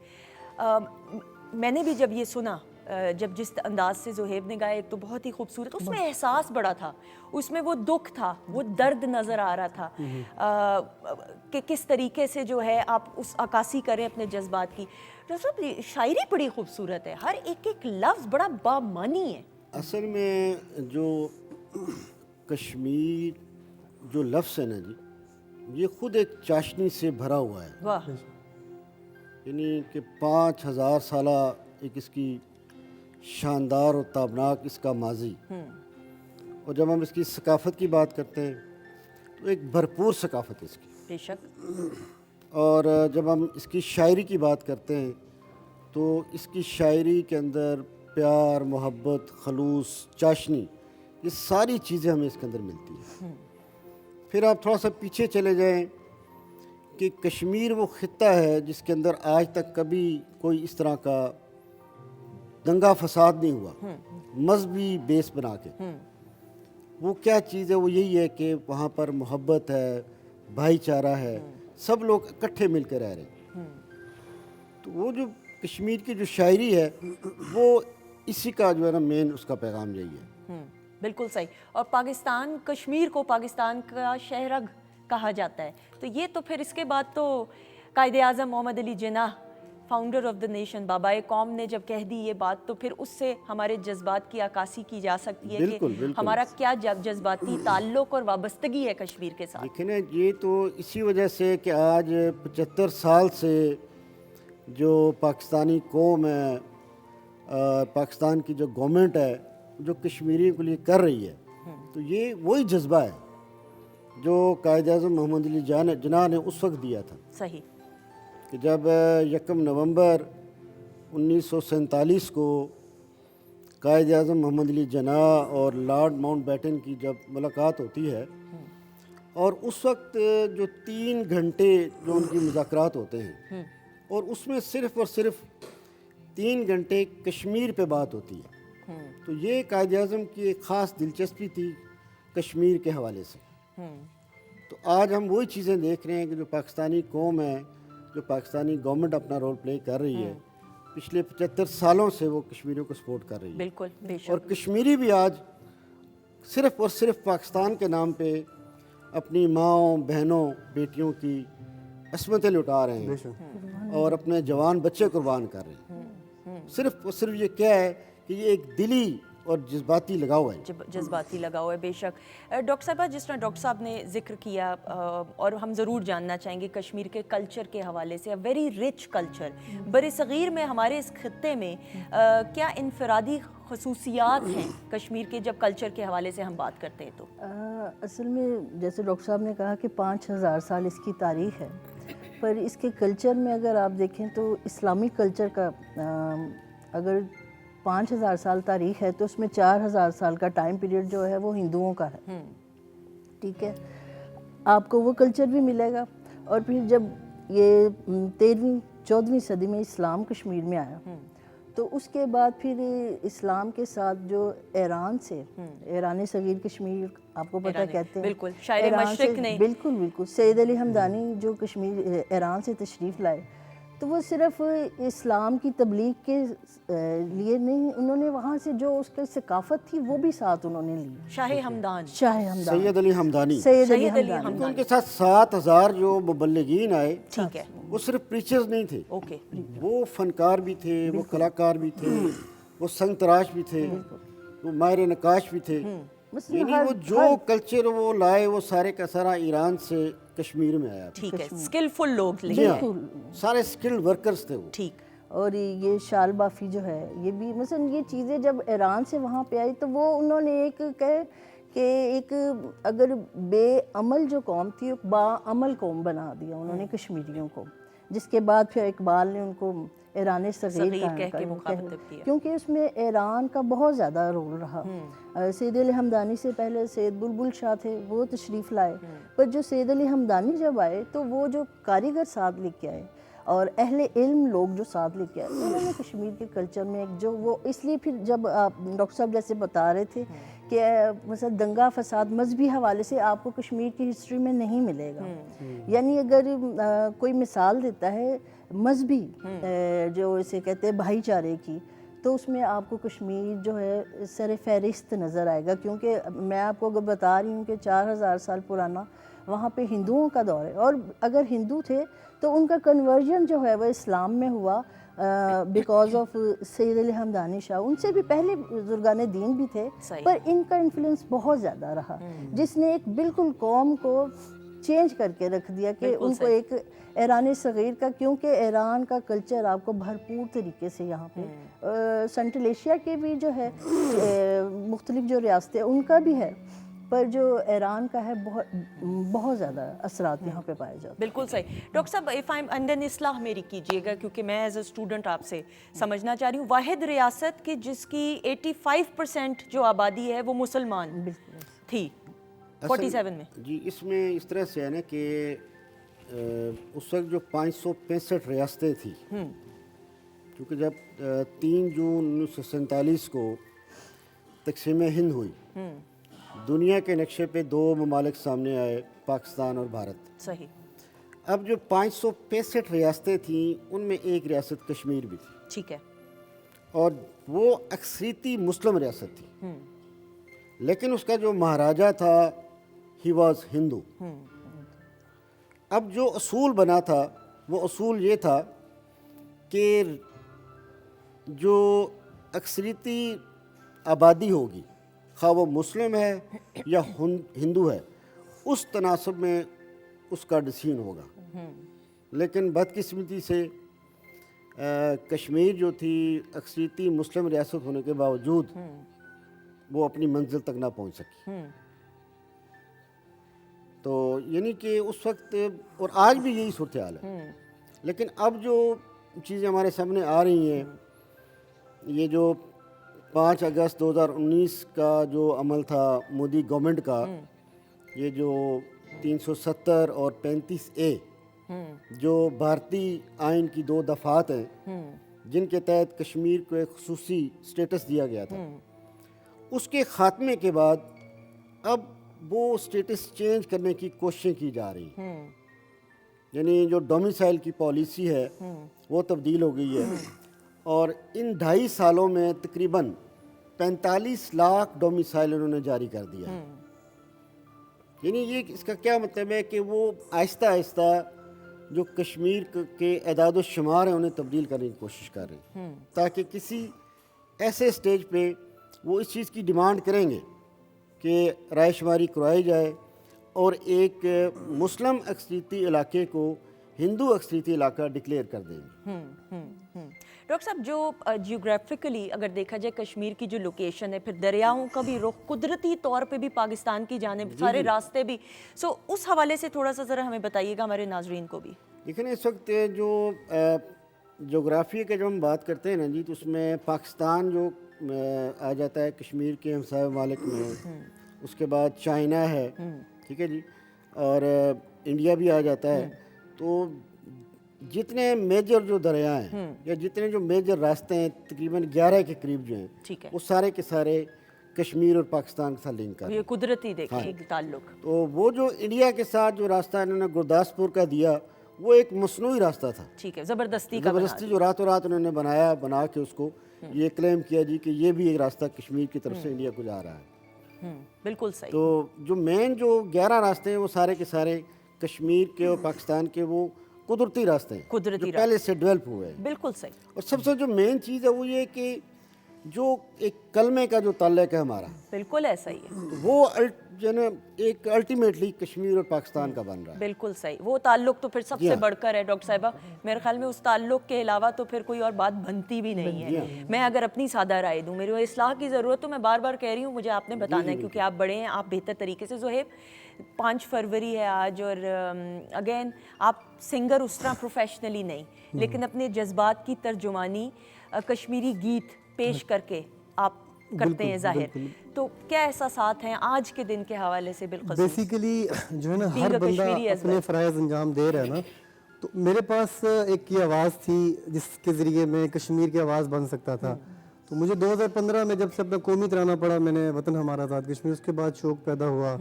میں نے بھی جب یہ سنا جب جس انداز سے زہیب نے گایا، ایک تو بہت ہی خوبصورت، اس میں احساس بڑا تھا، اس میں وہ دکھ تھا، وہ درد نظر آ رہا تھا کہ کس طریقے سے جو ہے آپ اس عکاسی کریں اپنے جذبات کی. ڈاکٹر صاحب شاعری بڑی خوبصورت ہے، ہر ایک ایک لفظ بڑا بامانی ہے. اصل میں جو کشمیر جو لفظ ہے نا جی، یہ خود ایک چاشنی سے بھرا ہوا ہے. واہ. یعنی کہ 5000 سالہ ایک اس کی شاندار اور تابناک اس کا ماضی، اور جب ہم اس کی ثقافت کی بات کرتے ہیں تو ایک بھرپور ثقافت ہے اس کی. بے شک. اور جب ہم اس کی شاعری کی بات کرتے ہیں تو اس کی شاعری کے اندر پیار، محبت، خلوص، چاشنی، یہ ساری چیزیں ہمیں اس کے اندر ملتی ہیں. پھر آپ تھوڑا سا پیچھے چلے جائیں کہ کشمیر وہ خطہ ہے جس کے اندر آج تک کبھی کوئی اس طرح کا دنگا فساد نہیں ہوا مذہبی بیس بنا کے. وہ کیا چیز ہے؟ وہ یہی ہے کہ وہاں پر محبت ہے، بھائی چارہ ہے، سب لوگ اکٹھے مل کے رہ رہے ہیں. تو وہ جو کشمیر کی جو شاعری ہے وہ اسی کا جو ہے نا مین اس کا پیغام یہی ہے. بالکل صحیح. اور پاکستان، کشمیر کو پاکستان کا شہرگ کہا جاتا ہے. تو یہ تو پھر اس کے بعد تو قائد اعظم محمد Ali Jinnah, founder of the nation, بابائے قوم نے جب کہہ دی یہ بات، تو پھر اس سے ہمارے جذبات کی عکاسی کی جا سکتی ہے کہ ہمارا کیا جذباتی تعلق اور وابستگی ہے کشمیر کے ساتھ. دیکھیں نا، یہ تو اسی وجہ سے کہ آج 75 سال سے جو پاکستانی قوم ہے، پاکستان کی جو گورنمنٹ ہے، جو کشمیریوں کے لیے کر رہی ہے، تو یہ وہی جذبہ ہے جو قائد اعظم محمد علی جناح نے اس وقت دیا تھا. صحیح. کہ جب 1 نومبر 1947 کو قائد اعظم محمد علی جناح اور لارڈ ماؤنٹ بیٹن کی جب ملاقات ہوتی ہے، اور اس وقت جو 3 گھنٹے جو ان کی مذاکرات ہوتے ہیں، اور اس میں صرف اور صرف 3 گھنٹے کشمیر پہ بات ہوتی ہے. تو یہ قائد اعظم کی ایک خاص دلچسپی تھی کشمیر کے حوالے سے. تو آج ہم وہی چیزیں دیکھ رہے ہیں کہ جو پاکستانی قوم ہے، جو پاکستانی گورنمنٹ اپنا رول پلے کر رہی ہے، پچھلے 75 سالوں سے وہ کشمیریوں کو سپورٹ کر رہی ہے. بالکل. بے شک. اور کشمیری بھی آج صرف اور صرف پاکستان کے نام پہ اپنی ماؤں، بہنوں، بیٹیوں کی عصمتیں لٹا رہے ہیں اور اپنے جوان بچے قربان کر رہے ہیں. صرف اور صرف یہ کیا ہے کہ یہ ایک دلی اور جذباتی لگاؤ ہے. جذباتی لگاؤ ہے. بے شک. ڈاکٹر صاحبہ، جس طرح ڈاکٹر صاحب نے ذکر کیا، اور ہم ضرور جاننا چاہیں گے کشمیر کے کلچر کے حوالے سے، ویری رچ کلچر. بر صغیر میں، ہمارے اس خطے میں کیا انفرادی خصوصیات ہیں کشمیر کے جب کلچر کے حوالے سے ہم بات کرتے ہیں تو؟ اصل میں جیسے ڈاکٹر صاحب نے کہا کہ 5000 سال اس کی تاریخ ہے، پر اس کے کلچر میں اگر آپ دیکھیں تو اسلامی کلچر کا اگر 5000 سال تاریخ ہے تو اس میں 4000 سال کا ٹائم پیریڈ جو ہے وہ ہندوؤں کا ہے. ٹھیک ہے، آپ کو وہ کلچر بھی ملے گا. اور پھر جب یہ 13ویں 14ویں صدی میں اسلام کشمیر میں آیا تو اس کے بعد پھر اسلام کے ساتھ جو ایران سے، ایران صغیر کشمیر آپ کو پتہ کہتے ہیں، بالکل شاعر مشرق نے، بالکل سید علی حمدانی جو کشمیر ایران سے تشریف لائے، تو وہ صرف اسلام کی تبلیغ کے لیے نہیں، انہوں نے وہاں سے جو اس کی ثقافت تھی وہ بھی ساتھ انہوں نے لی. شاہ ہمدان، سید علی حمدانی، ان کے ساتھ 7000 جو مبلغین آئے. ٹھیک ہے. وہ صرف پریچرز نہیں تھے، اوکے، وہ فنکار بھی تھے، وہ کلاکار بھی تھے، وہ سنگ تراش بھی تھے، وہ ماہر نقاش بھی تھے. یعنی وہ جو کلچر وہ لائے وہ سارے کا سارا ایران سے کشمیر میں آیا. ٹھیک ہے. اسکلفل لوگ، سارے اسکلڈ ورکرز تھے وہ. ٹھیک. اور یہ شال بافی جو ہے، یہ بھی مثلا یہ چیزیں جب ایران سے وہاں پہ آئی تو وہ انہوں نے ایک کہے کہ ایک اگر بے عمل جو قوم تھی با عمل قوم بنا دیا انہوں نے کشمیریوں کو، جس کے بعد پھر اقبال نے ان کو ایران صغیر کہہ کے مخاطب کیا، کیونکہ اس میں ایران کا بہت زیادہ رول رہا. سید علی حمدانی سے پہلے سید بلبل شاہ تھے، وہ تشریف لائے، پر جو سید علی حمدانی جب آئے تو وہ جو کاریگر ساتھ لے کے آئے اور اہل علم لوگ جو ساتھ لے کے آئے، انہوں نے کشمیر کے کلچر میں ایک جو وہ، اس لیے پھر جب آپ ڈاکٹر صاحب جیسے بتا رہے تھے کہ مثلا دنگا فساد مذہبی حوالے سے آپ کو کشمیر کی ہسٹری میں نہیں ملے گا. یعنی اگر کوئی مثال دیتا ہے مذہبی جو اسے کہتے ہیں بھائی چارے کی، تو اس میں آپ کو کشمیر جو ہے سر فہرست نظر آئے گا، کیونکہ میں آپ کو اگر بتا رہی ہوں کہ 4000 سال پرانا وہاں پہ ہندوؤں کا دور ہے، اور اگر ہندو تھے تو ان کا کنورژن جو ہے وہ اسلام میں ہوا بیکاز آف سید علی حمدانی شاہ. ان سے بھی پہلے بزرگان دین بھی تھے، پر ان کا انفلوئنس بہت زیادہ رہا، جس نے ایک بالکل قوم کو چینج کر کے رکھ دیا کہ ان کو ایک ایران صغیر کا، کیونکہ ایران کا کلچر آپ کو بھرپور طریقے سے یہاں پہ سینٹرل ایشیا کے بھی جو ہے مختلف جو ریاستیں ان کا بھی ہے، پر جو ایران کا ہے بہت زیادہ اثرات یہاں پہ پائے جاتے ہیں. بالکل صحیح. ڈاکٹر صاحب اندن اصلاح میری کیجیے گا، کیونکہ میں ایز اے اسٹوڈنٹ آپ سے سمجھنا چاہ رہی ہوں، واحد ریاست کی جس کی 85% جو آبادی ہے وہ مسلمان تھی 47 میں. جی اس میں اس طرح سے ہے نا کہ اس وقت جو 565 ریاستیں تھیں، کیونکہ جب 3 جون 1947 کو تقسیم ہند ہوئی، دنیا کے نقشے پہ 2 ممالک سامنے آئے، پاکستان اور بھارت. صحیح. اب جو 565 ریاستیں تھیں ان میں ایک ریاست کشمیر بھی تھی. ٹھیک ہے. اور وہ اکثریتی مسلم ریاست تھی، لیکن اس کا جو مہاراجہ تھا ہی واز ہندو. اب جو اصول بنا تھا وہ اصول یہ تھا کہ جو اکثریتی آبادی ہوگی، خواہ وہ مسلم ہے یا ہندو ہے، اس تناسب میں اس کا ڈسیزن ہوگا. لیکن بدقسمتی سے کشمیر جو تھی اکثریتی مسلم ریاست ہونے کے باوجود وہ اپنی منزل تک نہ پہنچ سکی. تو یعنی کہ اس وقت اور آج بھی یہی صورتحال ہے. لیکن اب جو چیزیں ہمارے سامنے آ رہی ہیں، یہ جو 5 اگست 2019 کا جو عمل تھا مودی گورنمنٹ کا، یہ جو 370 اور 35A جو بھارتی آئین کی 2 دفعات ہیں جن کے تحت کشمیر کو ایک خصوصی سٹیٹس دیا گیا تھا، اس کے خاتمے کے بعد اب وہ سٹیٹس چینج کرنے کی کوششیں کی جا رہی ہیں. یعنی جو ڈومیسائل کی پالیسی ہے وہ تبدیل ہو گئی ہے، اور ان 2.5 سالوں میں تقریباً 45 لاکھ ڈومیسائل انہوں نے جاری کر دیا ہے. یعنی یہ اس کا کیا مطلب ہے کہ وہ آہستہ آہستہ جو کشمیر کے اعداد و شمار ہیں انہیں تبدیل کرنے کی کوشش کر رہے ہیں، تاکہ کسی ایسے سٹیج پہ وہ اس چیز کی ڈیمانڈ کریں گے کہ رائے شماری کروائی جائے اور ایک مسلم اکثریتی علاقے کو ہندو اکثریتی علاقہ ڈکلیئر کر دیں گے. ڈاکٹر صاحب جو جیوگرافیکلی اگر دیکھا جائے کشمیر کی جو لوکیشن ہے، پھر دریاؤں کا بھی رخ قدرتی طور پہ بھی پاکستان کی جانب، سارے راستے بھی، سو اس حوالے سے تھوڑا سا ذرا ہمیں بتائیے گا، ہمارے ناظرین کو بھی. لیکن اس وقت جو جغرافیہ کے جو ہم بات کرتے ہیں نا جی، تو اس میں پاکستان جو آ جاتا ہے کشمیر کے ہمسائے ممالک میں، اس کے بعد چائنا ہے، ٹھیک ہے جی، اور انڈیا بھی آ جاتا ہے. تو جتنے میجر جو دریا ہیں یا جتنے جو میجر راستے ہیں تقریباً 11 کے قریب جو ہیں، وہ سارے کے سارے کشمیر اور پاکستان کے ساتھ لنک کر یہ قدرتی دیکھیں تعلق. تو وہ جو انڈیا کے ساتھ جو راستہ انہوں نے گرداسپور کا دیا، وہ ایک مصنوعی راستہ تھا. ٹھیک ہے. زبردستی جو راتوں رات انہوں نے بنا کے اس کو یہ کلیم کیا جی کہ یہ بھی ایک راستہ کشمیر کی طرف سے انڈیا کو جا رہا ہے. بالکل صحیح. تو جو مین جو 11 راستے ہیں وہ سارے کے سارے کشمیر کے اور پاکستان کے وہ قدرتی راستے ہیں جو پہلے سے ڈیولپ ہوئے ہیں. بالکل صحیح. اور سب سے جو مین چیز ہے وہ یہ کہ جو ایک کلمے کا جو تعلق ہے ہمارا، بالکل ایسا ہی ہے، وہ ایک الٹیمیٹلی کشمیر اور پاکستان کا بن رہا ہے. بالکل صحیح. وہ تعلق تو پھر سب سے بڑھ کر ہے ڈاکٹر صاحبہ. میرے خیال میں اس تعلق کے علاوہ تو پھر کوئی اور بات بنتی بھی نہیں ہے. میں اگر اپنی سادہ رائے دوں، میرے اصلاح کی ضرورت تو میں بار بار کہہ رہی ہوں، مجھے آپ نے بتانا ہے کیونکہ آپ بڑے ہیں، آپ بہتر طریقے سے. زہیب 5 فروری ہے آج، اور اگین آپ سنگر اس طرح پروفیشنلی نہیں، لیکن اپنے جذبات کی ترجمانی کشمیری گیت پیش کر کے آپ کرتے ہیں ظاہر. تو کیا احساسات ہیں آج کے دن کے حوالے سے؟ بالخصوص بیسیکلی جو ہے نا ہر بندہ اپنے فرائض انجام دے رہا ہے نا، تو میرے پاس ایک یہ آواز تھی جس کے ذریعے میں کشمیر کی آواز بن سکتا تھا. تو مجھے 2015 میں جب سے اپنا قومی ترانہ پڑھا میں نے، وطن ہمارا آزاد کشمیر، اس کے بعد شوق پیدا ہوا،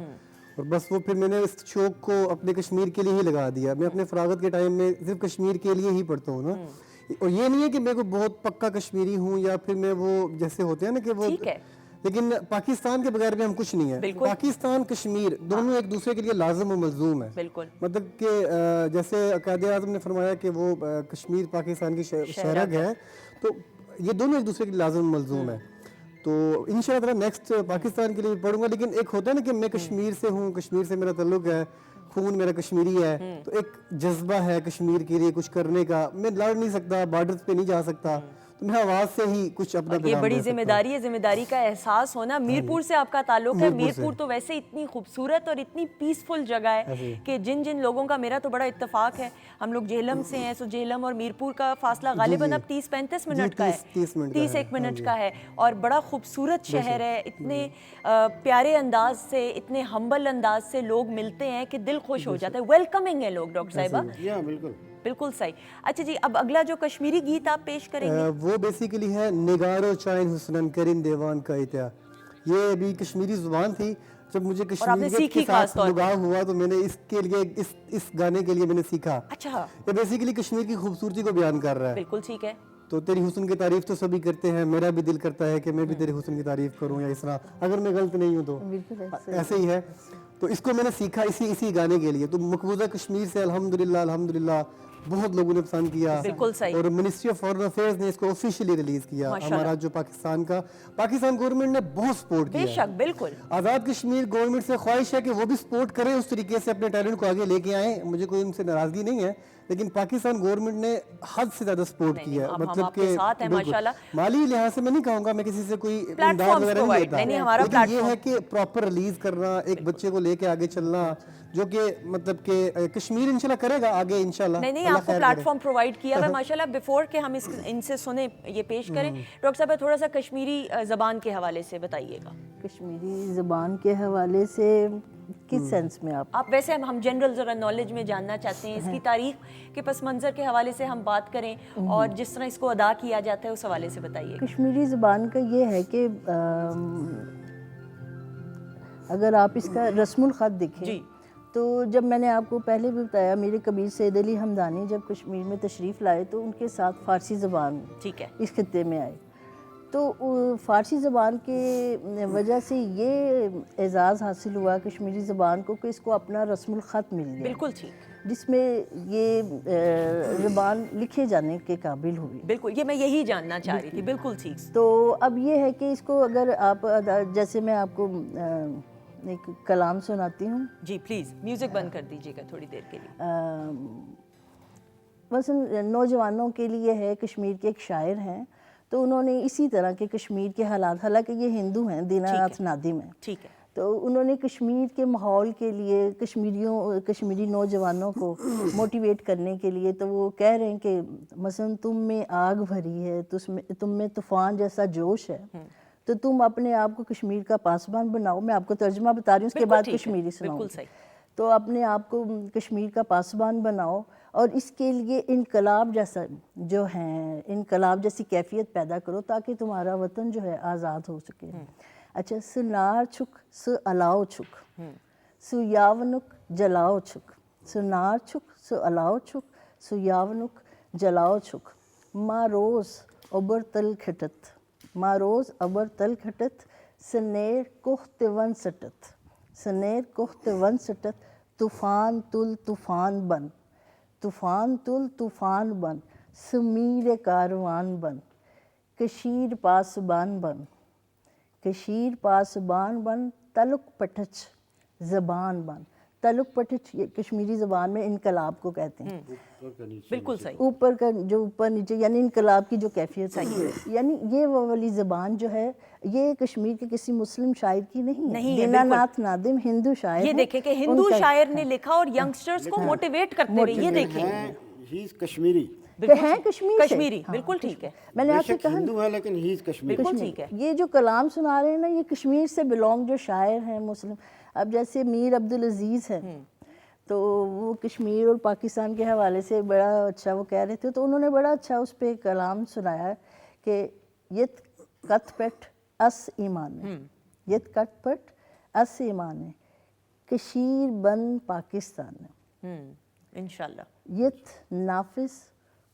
اور بس وہ پھر میں نے اس شوق کو اپنے کشمیر کے لیے ہی لگا دیا. میں اپنے فراغت کے ٹائم میں صرف کشمیر کے لیے ہی پڑھتا ہوں نا، اور یہ نہیں ہے کہ میں کوئی بہت پکا کشمیری ہوں یا پھر میں وہ جیسے ہوتے ہیں نا کہ وہ, ٹھیک ہے, لیکن پاکستان کے بغیر بھی ہم کچھ نہیں ہیں. پاکستان کشمیر دونوں ایک دوسرے کے لیے لازم و ملزوم ہے. بالکل, مطلب کہ جیسے قائد اعظم نے فرمایا کہ وہ کشمیر پاکستان کی شہرگ ہے, تو یہ دونوں ایک دوسرے کے لیے لازم و ملزوم ہے. تو انشاءاللہ تعالیٰ نیکسٹ پاکستان کے لیے بھی پڑھوں گا. لیکن ایک ہوتا ہے نا کہ میں کشمیر سے ہوں, کشمیر سے میرا تعلق ہے, خون میرا کشمیری ہے, تو ایک جذبہ ہے کشمیر کے لیے کچھ کرنے کا. میں لڑ نہیں سکتا, بارڈرز پہ نہیں جا سکتا, تو میں آواز سے ہی کچھ اپنا یہ بڑی ذمہ داری ہے, ذمہ داری کا احساس ہونا. میرپور سے آپ کا تعلق ہے. میرپور تو ویسے اتنی خوبصورت اور اتنی پیسفل جگہ ہے کہ جن لوگوں کا, میرا تو بڑا اتفاق ہے, ہم لوگ جہلم سے ہیں, سو جہلم اور میرپور کا فاصلہ غالباً اب 30-35 منٹ کا ہے, 30 منٹ کا ہے, اور بڑا خوبصورت شہر ہے. اتنے پیارے انداز سے, اتنے ہمبل انداز سے لوگ ملتے ہیں کہ دل خوش ہو جاتا ہے. ویلکمنگ ہے لوگ ڈاکٹر صاحبہ. بالکل بالکل صحیح. اچھا جی, اب اگلا جو کشمیری گیت آپ پیش کریں گے وہ بیسیکلی ہے نگارو چائن حسنن کرن دیوان کا اتیا. یہ ابھی کشمیری زبان تھی, جب مجھے کشمیریت کے ساتھ لگاؤ ہوا تو میں نے اس کے لیے اس گانے کے لیے میں نے سیکھا. اچھا, یہ بیسیکلی کشمیر کی خوبصورتی کو بیان کر رہا ہے. بالکل ٹھیک ہے. تو تیری حسن کی تعریف تو سبھی کرتے ہیں, میرا بھی دل کرتا ہے کہ میں بھی تیرے حسن کی تعریف کروں, یا اس طرح, اگر میں غلط نہیں ہوں تو ایسے ہی ہے. تو اس کو میں نے سیکھا اسی گانے کے لیے. تو مقبوضہ کشمیر سے الحمدللہ بہت لوگوں نے پسند کیا, بالکل صحیح, اور منسٹری آف فارن افیئرز نے اس کو آفیشیلی ریلیز کیا. ہمارا جو پاکستان گورنمنٹ نے بہت سپورٹ کیا. بے شک, بالکل. آزاد کشمیر گورنمنٹ سے خواہش ہے کہ وہ بھی سپورٹ کریں, اس طریقے سے اپنے ٹیلنٹ کو آگے لے کے آئیں. مجھے کوئی ان سے ناراضگی نہیں ہے, لیکن پاکستان گورنمنٹ نے حد سے زیادہ سپورٹ کیا ہے. مطلب کہ مالی لحاظ سے میں نہیں کہوں گا, میں کسی سے کوئی امداد وغیرہ نہیں لیتا, لیکن یہ ہے کہ پراپر ریلیز کرنا, ایک بچے کو لے کے آگے چلنا, جو کہ مطلب کہ کشمیر انشاءاللہ کرے گا آگے انشاءاللہ. نہیں, آپ کو پلیٹ فارم پرووائڈ کیا ہے ماشاءاللہ. بیفور کہ ہم ان سے سنیں, یہ پیش کریں, ڈاکٹر صاحب تھوڑا سا کشمیری زبان کے حوالے سے بتائیے گا. کشمیری زبان کے حوالے سے کس سینس میں آپ ویسے ہم جنرل ذرا نالج میں جاننا چاہتے ہیں, اس کی تاریخ کے پس منظر کے حوالے سے ہم بات کریں, اور جس طرح اس کو ادا کیا جاتا ہے اس حوالے سے بتائیے. کشمیری زبان کا یہ ہے کہ اگر آپ اس کا رسم الخط دیکھیں تو جب میں نے آپ کو پہلے بھی بتایا, میرے کبیر سید علی ہمدانی جب کشمیر میں تشریف لائے تو ان کے ساتھ فارسی زبان اس خطے میں آئے. تو فارسی زبان کے وجہ سے یہ اعزاز حاصل ہوا کشمیری زبان کو کہ اس کو اپنا رسم الخط مل گیا. بالکل ٹھیک. جس میں یہ زبان لکھے جانے کے قابل ہوئی. بالکل, یہ میں یہی جاننا چاہ رہی تھی. بالکل ٹھیک. تو اب یہ ہے کہ اس کو اگر آپ, جیسے میں آپ کو ایک کلام سناتی ہوں. جی پلیز, میوزک بند کر دیجیے گا تھوڑی دیر کے لیے. بس نوجوانوں کے لیے ہے, کشمیر کے ایک شاعر ہیں, تو انہوں نے اسی طرح کے کشمیر کے حالات, حالانکہ یہ ہندو ہیں, دیناناتھ نادم ہیں, ٹھیک ہے, تو انہوں نے کشمیر کے ماحول کے لیے کشمیری نوجوانوں کو موٹیویٹ کرنے کے لیے, تو وہ کہہ رہے ہیں کہ مثلا تم میں آگ بھری ہے, تم میں طوفان جیسا جوش ہے, تو تم اپنے آپ کو کشمیر کا پاسبان بناؤ. میں آپ کو ترجمہ بتا رہی ہوں, اس کے بعد کشمیری سناؤں. تو اپنے آپ کو کشمیر کا پاسبان بناؤ, اور اس کے لیے انقلاب جیسا جو ہے, انقلاب جیسی کیفیت پیدا کرو تاکہ تمہارا وطن جو ہے آزاد ہو سکے. اچھا, سنار چھک س الاؤ چھک, سو یاونک جلاؤ چھک, سنار چھک سو الاؤ چھک, سو یاونک جلاؤ چھک, ما روز ابر تل کھٹت, ما روز ابر تل کھٹت, سنیر کوخت ون سٹت, سنیر کوخت ون سٹت, طوفان تل طوفان بن, طوفان تل طوفان بن, سمیر کاروان بن, کشیر پاسبان بن, کشیر پاسبان بن, تلک پٹچ زبان بن. تلک پٹچ کشمیری زبان میں انقلاب کو کہتے ہیں. بالکل صحیح. اوپر کا جو اوپر نیچے, یعنی انقلاب کی جو کیفیت ہے, یعنی یہ وہ والی زبان جو ہے یہ کشمیر کے کسی مسلم شاعر کی نہیں ہے. دیناناتھ نادم ہندو شاعر, یہ دیکھیں کہ ہندو شاعر نے لکھا اور ینگسٹرز کو موٹیویٹ کرتے ہوئے, یہ دیکھیں ہی از کشمیری, ہیں کشمیری. بالکل ٹھیک ہے. میں نے آپ سے کہا ہندو ہے لیکن ہی از کشمیری. بالکل ٹھیک ہے. یہ جو کلام سنا رہے ہیں نا, یہ کشمیر سے بلونگ جو شاعر ہیں مسلم. اب جیسے میر عبدالعزیز ہیں, تو وہ کشمیر اور پاکستان کے حوالے سے بڑا اچھا وہ کہہ رہے تھے, تو انہوں نے بڑا اچھا اس پہ کلام سنایا کہ یت کت پٹ اس ایمان ہے, یت کت پٹ اس ایمان ہے, کشیر بن پاکستان ہے, انشاءاللہ, یت نافذ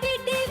PTV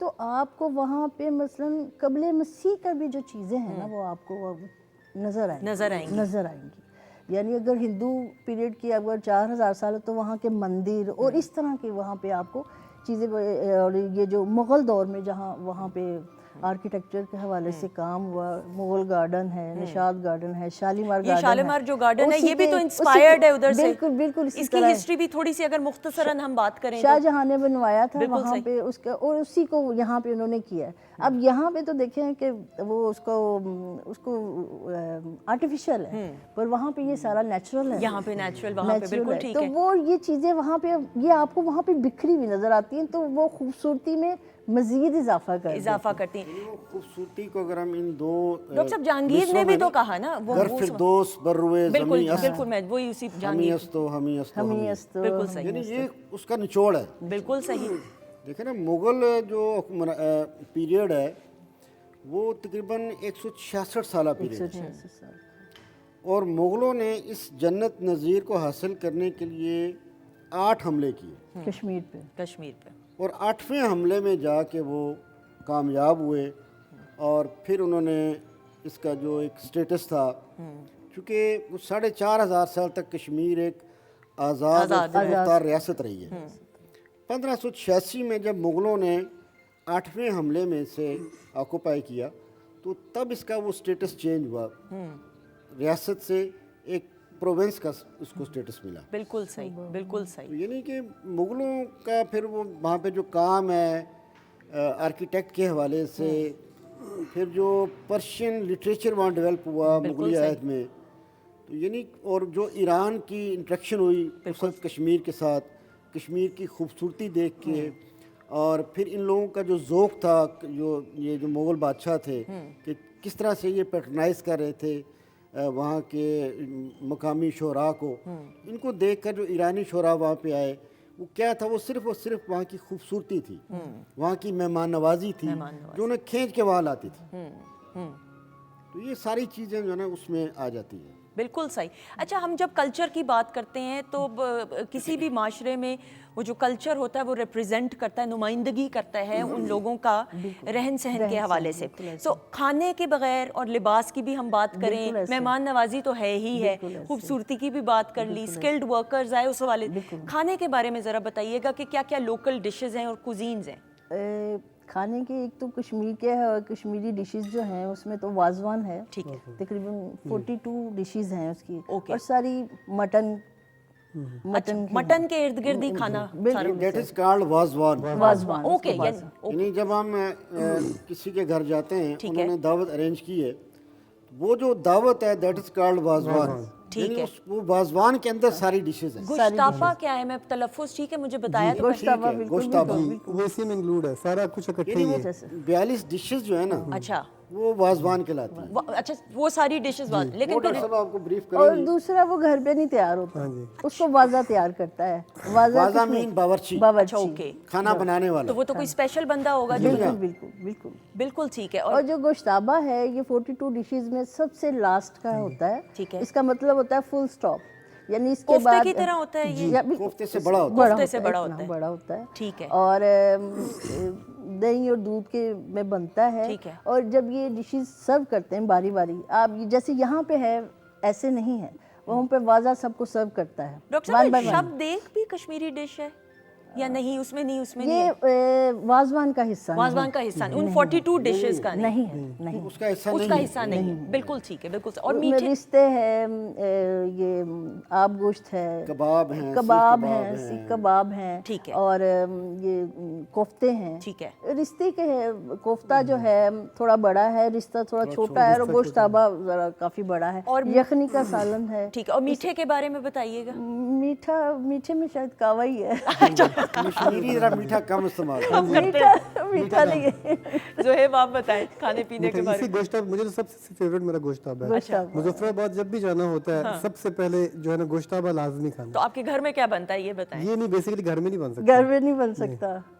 تو آپ کو وہاں پہ مثلاً قبل مسیح کا بھی جو چیزیں ہیں نا وہ آپ کو نظر آئیں گی. یعنی اگر ہندو پیریڈ کی اگر 4000 سال تو وہاں کے مندر اور اس طرح کے وہاں پہ آپ کو چیزیں, اور یہ جو مغل دور میں جہاں وہاں پہ آرکیٹیکچر کے حوالے سے کام ہوا, مغل گارڈن ہے, نشاد گارڈن ہے, شالیمار گارڈن ہے. یہ شالیمار جو گارڈن ہے یہ بھی تو انسپائرڈ ہے ادھر سے. بالکل بالکل اس کی ہسٹری بھی تھوڑی سی اگر مختصراً ہم بات کریں شاہ جہاں نے بنوایا تھا وہاں پہ اس کا, اور اسی کو یہاں پہ انہوں نے کیا ہے. اب یہاں پہ تو دیکھیں کہ وہ اس کو آرٹیفیشل ہے, پر وہاں پہ یہ سارا نیچرل ہے. یہاں پہ نیچرل, وہاں پہ بالکل ٹھیک تو ہے. وہ یہ چیزیں وہاں پہ یہ آپ کو وہاں پہ بکھری ہوئی نظر آتی ہیں, تو وہ خوبصورتی میں مزید اضافہ کرتی ہیں. وہ خوبصورتی کو اگر ہم ان دو ڈاکٹر صاحب جہانگیر نے بھی تو کہا نا وہ گر فردوس بروئے بالکل زمیں بالکل میں وہی اسی جہانگیر ہمیستو بالکل صحیح, یعنی یہ اس کا نچوڑ ہے. بالکل صحیح. دیکھیں نا مغل جو پیریڈ ہے وہ تقریباً 166 سالہ پیریڈ ہے, اور مغلوں نے اس جنت نظیر کو حاصل کرنے کے لیے 8 حملے کیے کشمیر پہ, اور 8ویں حملے میں جا کے وہ کامیاب ہوئے. اور پھر انہوں نے اس کا جو ایک سٹیٹس تھا, چونکہ 4500 سال تک کشمیر ایک آزاد مختار ریاست رہی ہے. 1586 میں جب مغلوں نے 8ویں حملے میں سے آکوپائی کیا تو تب اس کا وہ سٹیٹس چینج ہوا, ریاست سے ایک پروونس کا اس کو سٹیٹس ملا. بالکل صحیح, بالکل صحیح. یعنی کہ مغلوں کا پھر وہ وہاں پہ جو کام ہے آرکیٹیکٹ کے حوالے سے, پھر جو پرشین لٹریچر وہاں ڈیولپ ہوا مغلی عہد میں, تو یعنی اور جو ایران کی انٹریکشن ہوئی اس وقت کشمیر کے ساتھ, کشمیر کی خوبصورتی دیکھ کے, اور پھر ان لوگوں کا جو ذوق تھا, یہ جو مغل بادشاہ تھے کہ کس طرح سے یہ پیٹرنائز کر رہے تھے وہاں کے مقامی شعراء کو, ان کو دیکھ کر جو ایرانی شعراء وہاں پہ آئے, وہ کیا تھا, وہ صرف اور صرف وہاں کی خوبصورتی تھی, وہاں کی مہمان نوازی تھی جو انہیں کھینچ کے وہاں لاتی تھی. تو یہ ساری چیزیں جو ہے نا اس میں آ جاتی ہیں. بالکل صحیح. اچھا, ہم جب کلچر کی بات کرتے ہیں تو کسی بھی معاشرے میں وہ جو کلچر ہوتا ہے وہ ریپریزنٹ کرتا ہے, نمائندگی کرتا ہے ان لوگوں کا رہن سہن کے حوالے سے. سو کھانے کے بغیر اور لباس کی بھی ہم بات کریں, مہمان نوازی تو ہے ہی ہے, خوبصورتی کی بھی بات کر لی, اسکلڈ ورکرز آئے اس حوالے. کھانے کے بارے میں ذرا بتائیے گا کہ کیا کیا لوکل ڈشز ہیں اور کوزینز ہیں. کھانے کے ایک تو کشمیر کے کشمیری ڈشز جو ہیں اس میں تو وازوان ہے, تقریباً 42 ڈشز ہیں اس کی, اور ساری مٹن کے ارد گرد ہی کھانا. That is called wazwan. Okay, یعنی جب ہم کسی کے گھر جاتے ہیں, انہوں نے دعوت ارینج کی ہے, وہ جو دعوت ہے دیٹ از کالڈ وازوان. ٹھیک ہے, وہ وازوان کے اندر ساری ڈشز ہیں. گوشتابہ کیا ہے, میں تلفظ ٹھیک ہے مجھے بتایا تو. گوشتابہ وہ اسی میں انکلوڈ ہے, سارا کچھ اکٹھے ہی ہے. 42 ڈشز جو ہے نا, اچھا وہ وازوان کہلاتی ہیں. اچھا, وہ ساری ڈشز لیکن آپ کو بریف کریں. اور دوسرا وہ گھر پہ نہیں تیار ہوتا, اس کو وازا تیار کرتا ہے. وازا مین باورچی, اوکے, کھانا بنانے والا. تو وہ تو کوئی اسپیشل بندہ ہوگا جو. بالکل بالکل ٹھیک ہے. اور جو گوشتابہ ہے یہ 42 ڈشز میں سب سے لاسٹ کا ہوتا ہے. ٹھیک ہے, اس کا مطلب ہوتا ہے فل سٹاپ, یعنی اس کے بعد کوفتے کی طرح ہوتا ہے یہ, کوفتے سے بڑا ہوتا ہے. کوفتے سے بڑا ہوتا ہے. ٹھیک ہے. اور دہی اور دودھ کے میں بنتا ہے. اور جب یہ ڈشز سرو کرتے ہیں باری باری, آپ جیسے یہاں پہ ہے ایسے نہیں ہے, وہاں پہ واضح سب کو سرو کرتا ہے. ڈاکٹر صاحب, شب دیکھ بھی کشمیری ڈش ہے یا نہیں؟ اس میں نہیں, یہ وازوان کا حصہ ان 42 ڈشز کا نہیں ہے, اس کا حصہ نہیں. بالکل ٹھیک ہے, بالکل. اور میٹھے رشتے ہیں, یہ آب گوشت ہے, کباب ہیں, سیخ کباب ہیں, ٹھیک ہے, اور یہ کوفتے ہیں. ٹھیک ہے. رشتے کے کوفتہ جو ہے تھوڑا بڑا ہے, رشتہ تھوڑا چھوٹا ہے, اور گوشتابہ ذرا کافی بڑا ہے, اور یخنی کا سالن ہے. ٹھیک ہے. اور میٹھے کے بارے میں بتائیے گا. میٹھے میں شاید کاوا ہی ہے. کشمیری ذرا میٹھا کم استعمال میٹھا نہیں ہے. زہیب آپ بتائیں کھانے پینے کے بارے میں. گوشتابہ مجھے تو سب سے فیوریٹ میرا گوشتابہ ہے. مظفر آباد جب بھی جانا ہوتا ہے سب سے پہلے جو ہے نا گوشتابہ لازمی کھانا. تو آپ کے گھر میں کیا بنتا ہے یہ بتائیں. یہ نہیں, بیسیکلی گھر میں نہیں بن سکتا. گھر میں نہیں بن سکتا.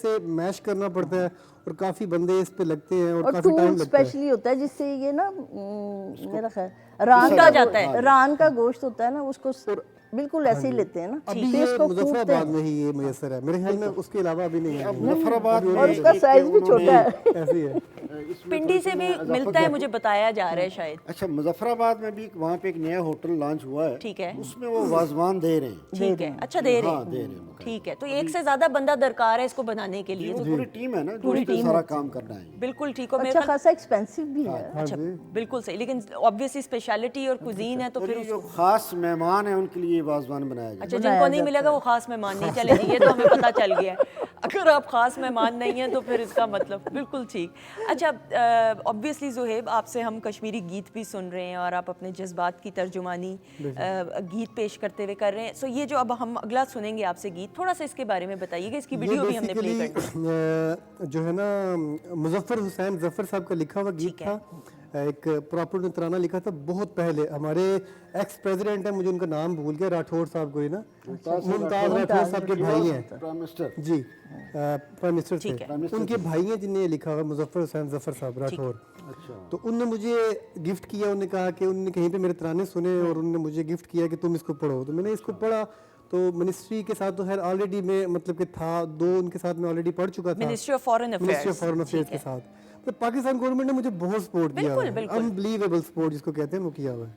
سے میش کرنا پڑتا ہے اور کافی بندے اس پہ لگتے ہیں اور اور کافی ٹول ٹائم لگتا ہے. اسپیشلی ہوتا ہے جس سے یہ نا میرا خیال کوٹا جاتا ہے. ران کا گوشت ہوتا ہے نا اس کو بالکل ایسے ہی لیتے ہیں نا ابھی پھر اس یہ کو مظفر کوٹتے آباد ہیں. میں ہی یہ میسر ہے میرے خیال میں, اس کے علاوہ ابھی نہیں ہے. اب مظفر آباد میں اور اس کا ایک سائز بھی انہوں نے- چھوٹا ہے. ایسے ہی ہے. اس میں پنڈی تھوڑی سے سی بھی میں اضافہ ملتا ہے کر مجھے دوں۔ بتایا جا رہا ہے شاید. اچھا مظفر آباد میں بھی وہاں پہ ایک نیا ہوٹل لانچ ہوا ہے، ٹھیک ہے. اس میں وہ واضوان دے رہے ہیں. ٹھیک ہے, اچھا دے رہے ہاں ہیں. دے رہے ہیں. ٹھیک ہے, تو ایک سے زیادہ بندہ درکار ہے اس کو بنانے کے لیے. وہ تو پوری ٹیم ہے نا جو پوری اس پہ ٹیم سارا ہے. کام کرنا ہے. بالکل ٹھیک ہو. اچھا خاصا ایکسپینسو بھی ہے. اچھا بالکل صحیح, لیکن آبویسلی اسپیشلٹی اور کوزین ہے تو اور پھر یہ اس جو کو. خاص مہمان ہیں ان کے لیے واضوان بنایا جائے. اچھا جن کو نہیں ملے گا وہ خاص مہمان نہیں. چلے جی, یہ تو ہمیں پتہ چل گیا ہے. اگر آپ خاص مہمان نہیں ہیں تو پھر اس کا مطلب بالکل ٹھیک. اچھا آبویسلی زہیب آپ سے ہم کشمیری گیت بھی سن رہے ہیں اور آپ اپنے جذبات کی ترجمانی گیت پیش کرتے ہوئے کر رہے ہیں. سو یہ جو اب ہم اگلا سنیں گے آپ سے گیت, تھوڑا سا اس کے بارے میں بتائیے گا. اس کی ویڈیو بھی ہم نے پلے کرنی ہے. جو ہے نا مظفر حسین ظفر صاحب کا لکھا ہوا گیت تھا, ایک پراپر ترانہ لکھا تھا بہت پہلے. ہمارے ایکس پریزیڈنٹ ہیں, مجھے ان کا نام بھول گیا, راٹھور صاحب کوئی نا, ممتاز راٹھور صاحب کے بھائی ہیں. Prime minister g prime minister تھے, ان کے بھائی ہیں جن نے یہ لکھا ہوا مظفر حسین ظفر صاحب راٹھور. تو ان نے مجھے گفٹ کیا, انہوں نے کہا کہ انہوں نے کہیں پہ میرے ترانے سنے اور انہوں نے مجھے گفٹ کیا کہ تم اس کو پڑھو. تو میں نے اس کو پڑھا. تو منسٹری کے ساتھ تو خیر آلریڈی میں مطلب کہ تھا, 2 ان کے ساتھ میں آلریڈی پڑھ چکا تھا, منسٹری آف فارن افیئرز کے ساتھ. تو پاکستان گورنمنٹ نے مجھے بہت سپورٹ کیا ہے, انبلیویبل سپورٹ جس کو کہتے ہیں وہ کیا ہوا ہے.